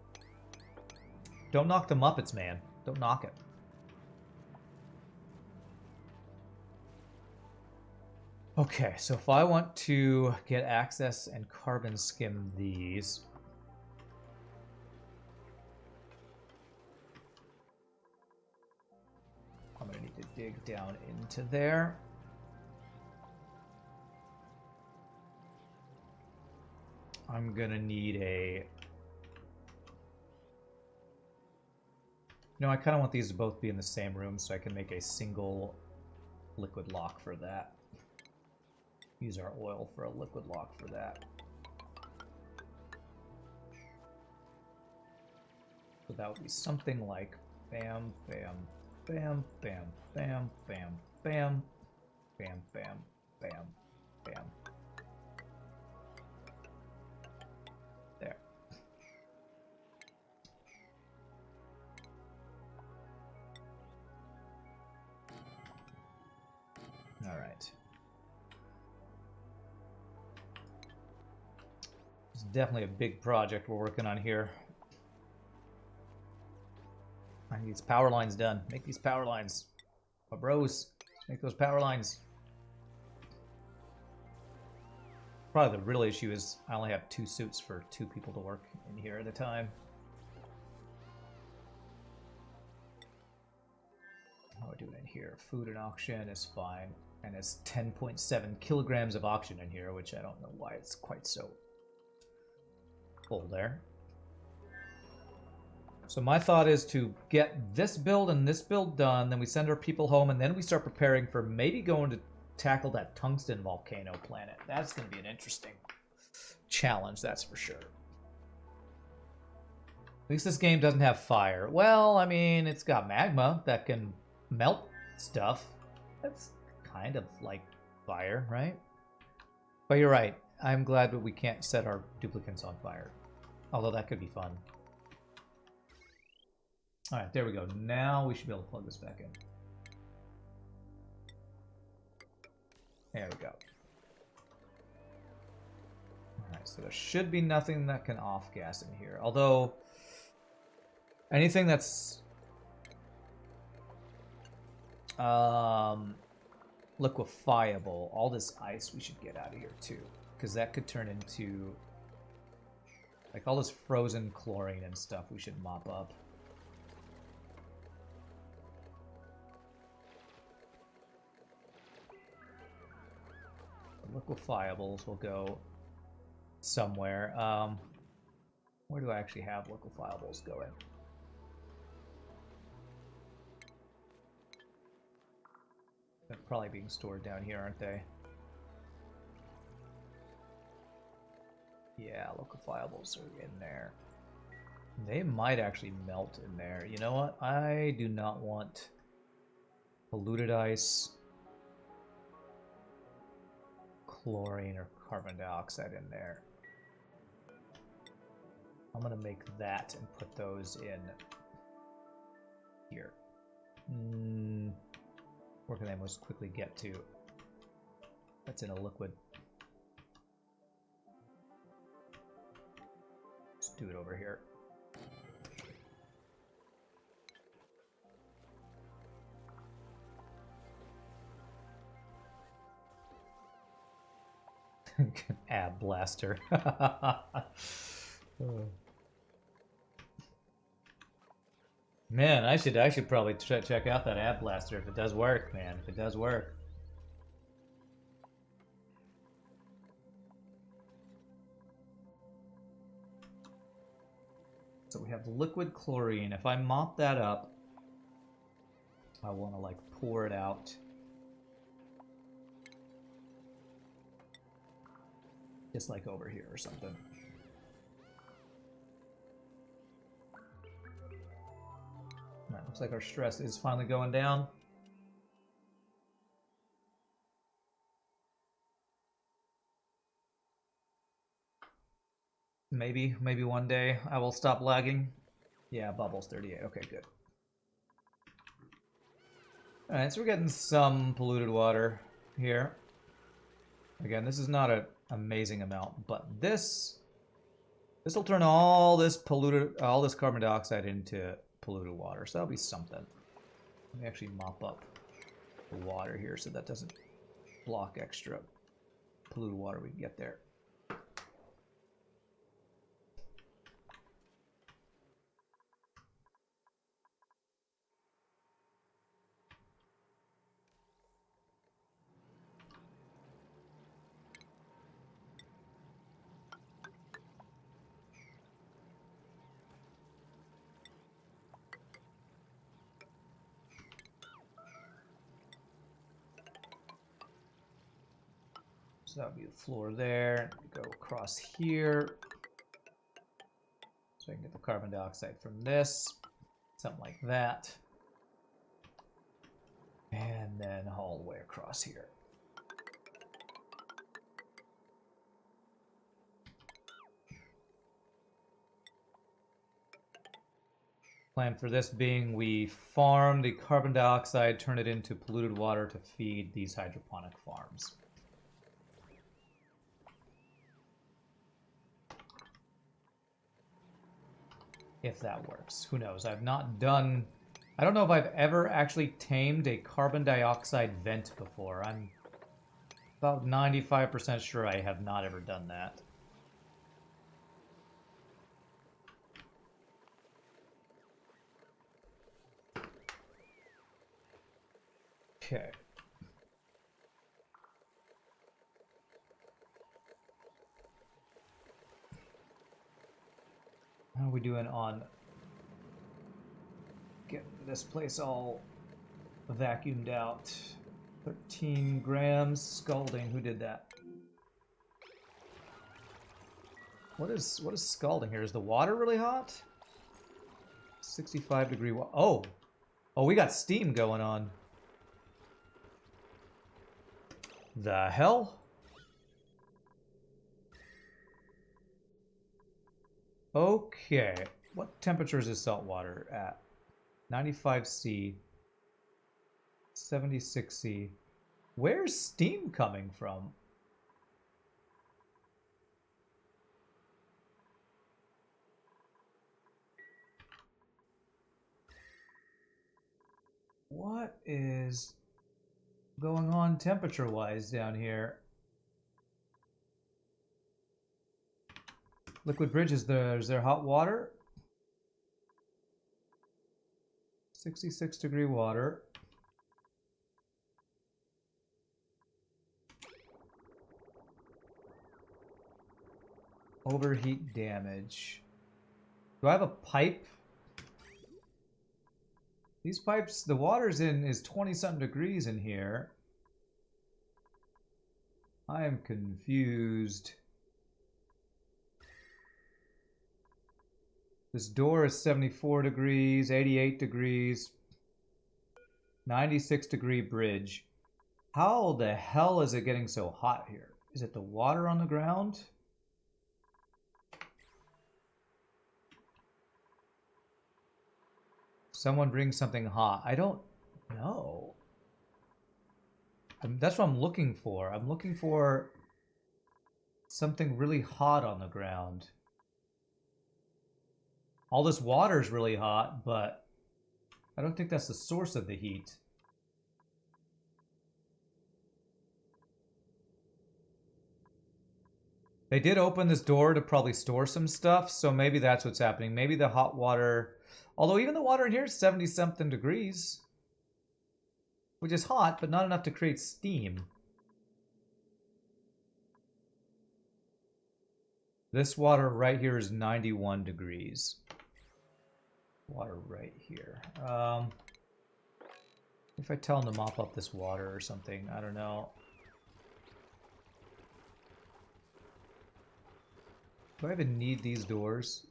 Don't knock the Muppets, man. Don't knock it. Okay, so if I want to get access and carbon skim these... I'm going to need to dig down into there. I'm going to need a... No, I kind of want these to both be in the same room so I can make a single liquid lock for that. Use our oil for a liquid lock for that. So that would be something like bam, bam, bam, bam, bam, bam, bam, bam, bam, bam, bam. There. All right. It's definitely a big project we're working on here. I need these power lines done. Make these power lines. My bros, make those power lines. Probably the real issue is I only have 2 suits for 2 people to work in here at a time. How do I do it in here? Food and oxygen is fine. And it's 10.7 kilograms of oxygen in here, which I don't know why it's quite so full there. So my thought is to get this build and this build done, then we send our people home, and then we start preparing for maybe going to tackle that tungsten volcano planet. That's going to be an interesting challenge, that's for sure. At least this game doesn't have fire. Well, I mean, it's got magma that can melt stuff. That's kind of like fire, right? But you're right. I'm glad that we can't set our duplicates on fire. Although that could be fun. Alright, there we go. Now we should be able to plug this back in. There we go. Alright, so there should be nothing that can off-gas in here. Although, anything that's liquefiable, all this ice we should get out of here too. Because that could turn into, like, all this frozen chlorine and stuff we should mop up. Liquefiables will go somewhere. Where do I actually have liquefiables going? They're probably being stored down here, aren't they? Yeah, liquefiables are in there. They might actually melt in there. You know what? I do not want polluted ice, chlorine, or carbon dioxide in there. I'm gonna make that and put those in here. Where can I most quickly get to? That's in a liquid. Let's do it over here. Ab blaster. Man, I should probably check out that ab blaster if it does work, man. If it does work. So we have liquid chlorine. If I mop that up, I want to like pour it out. Just like over here or something. Alright, looks like our stress is finally going down. Maybe one day I will stop lagging. Yeah, bubbles 38. Okay, good. Alright, so we're getting some polluted water here. Again, this is not an amazing amount, but this will turn all this carbon dioxide into polluted water, so that'll be something. Let me actually mop up the water here so that doesn't block extra polluted water we can get there. So that would be the floor there. Go across here. So I can get the carbon dioxide from this. Something like that. And then all the way across here. Plan for this being we farm the carbon dioxide, turn it into polluted water to feed these hydroponic farms. If that works. Who knows? I've not done... I don't know if I've ever actually tamed a carbon dioxide vent before. I'm about 95% sure I have not ever done that. Okay. How are we doing on getting this place all vacuumed out? 13 grams. Scalding. Who did that? What is scalding here? Is the water really hot? 65-degree water. Oh, we got steam going on. The hell? Okay. What temperature is this salt water at? 95C. 76C. Where's steam coming from? What is going on temperature-wise down here? Liquid bridge, is there hot water? 66-degree water. Overheat damage. Do I have a pipe? These pipes, the water's in is 20-something degrees in here. I am confused. This door is 74 degrees, 88 degrees, 96-degree bridge. How the hell is it getting so hot here? Is it the water on the ground? Someone bring something hot. I don't know. That's what I'm looking for. I'm looking for something really hot on the ground. All this water is really hot, but I don't think that's the source of the heat. They did open this door to probably store some stuff, so maybe that's what's happening. Maybe the hot water... Although even the water in here is 70-something degrees. Which is hot, but not enough to create steam. This water right here is 91 degrees. Water right here. If I tell them to mop up this water or something, I don't know. Do I even need these doors?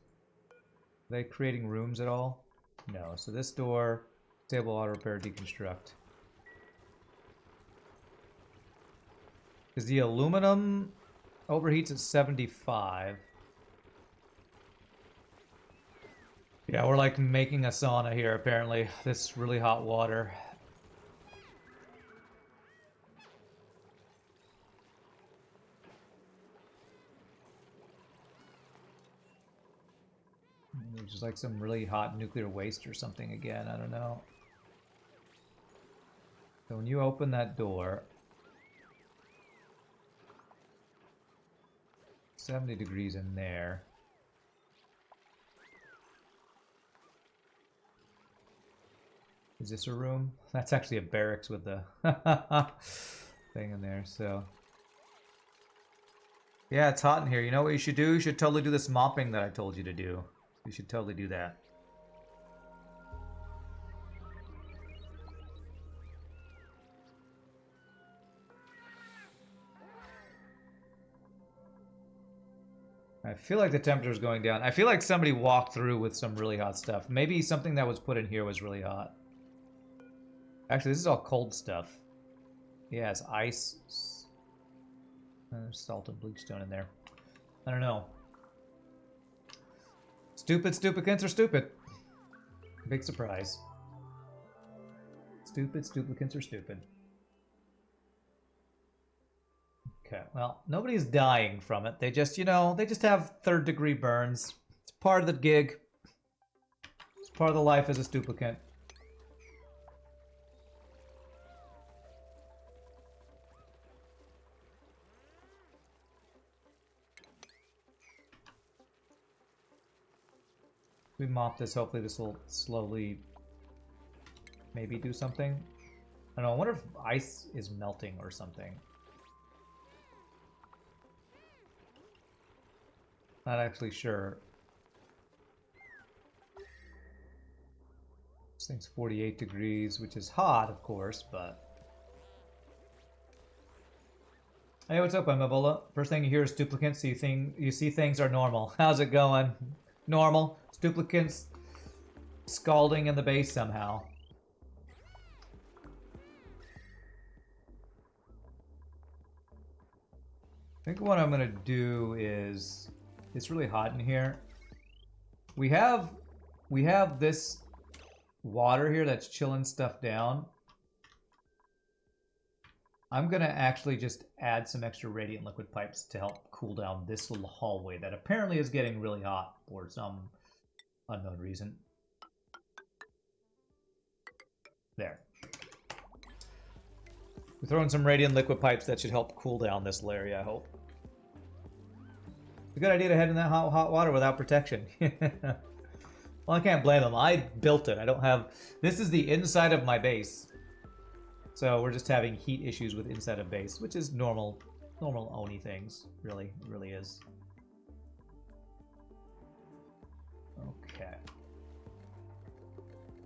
Are they creating rooms at all? No. So this door, disable auto repair, deconstruct. Because the aluminum overheats at 75. Yeah, we're like making a sauna here, apparently. This really hot water. There's just like some really hot nuclear waste or something again, I don't know. So when you open that door, 70 degrees in there. Is this a room? That's actually a barracks with the thing in there, so. Yeah, it's hot in here. You know what you should do? You should totally do this mopping that I told you to do. You should totally do that. I feel like the temperature is going down. I feel like somebody walked through with some really hot stuff. Maybe something that was put in here was really hot. Actually, this is all cold stuff. Yeah, it's ice. There's salt and bleach stone in there. I don't know. Stupid duplicants are stupid. Big surprise. Stupid duplicants are stupid. Okay, well, nobody's dying from it. They just, you know, they just have third-degree burns. It's part of the gig. It's part of the life as a duplicant. We mop this. Hopefully this will slowly maybe do something. I don't know. I wonder if ice is melting or something. Not actually sure. This thing's 48 degrees, which is hot, of course, but... Hey, what's up, Ebola? First thing you hear is duplicants, so you see things are normal. How's it going? Normal. It's duplicants scalding in the base somehow. I think what I'm gonna do is... It's really hot in here. We have this water here that's chilling stuff down. I'm gonna actually just add some extra radiant liquid pipes to help cool down this little hallway that apparently is getting really hot for some unknown reason. There. We're throwing some radiant liquid pipes that should help cool down this area, I hope. It's a good idea to head in that hot water without protection. Well, I can't blame them. I built it. I don't have... This is the inside of my base. So we're just having heat issues with inside of base, which is normal Oni things. Really, it really is. Okay.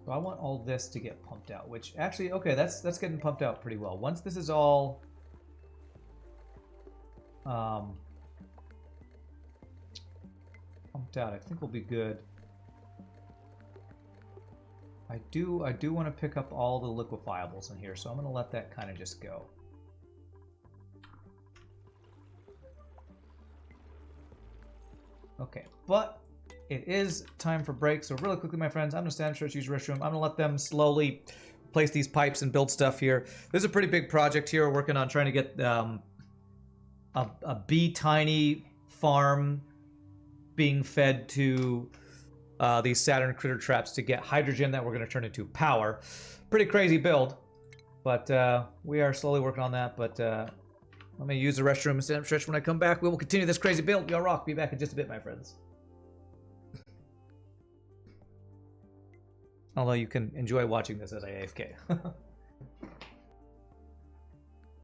So I want all this to get pumped out, which actually, okay, that's getting pumped out pretty well. Once this is all pumped out, I think we'll be good. I do want to pick up all the liquefiables in here, so I'm going to let that kind of just go. Okay, but it is time for break, so really quickly, my friends, I'm going to stand and use the restroom. I'm going to let them slowly place these pipes and build stuff here. This is a pretty big project here. We're working on trying to get a bee tiny farm being fed to these Saturn critter traps to get hydrogen that we're going to turn into power. Pretty crazy build, but we are slowly working on that. But let me use the restroom and stand up stretch. When I come back, we will continue this crazy build. Y'all rock. Be back in just a bit, my friends. Although you can enjoy watching this as I AFK.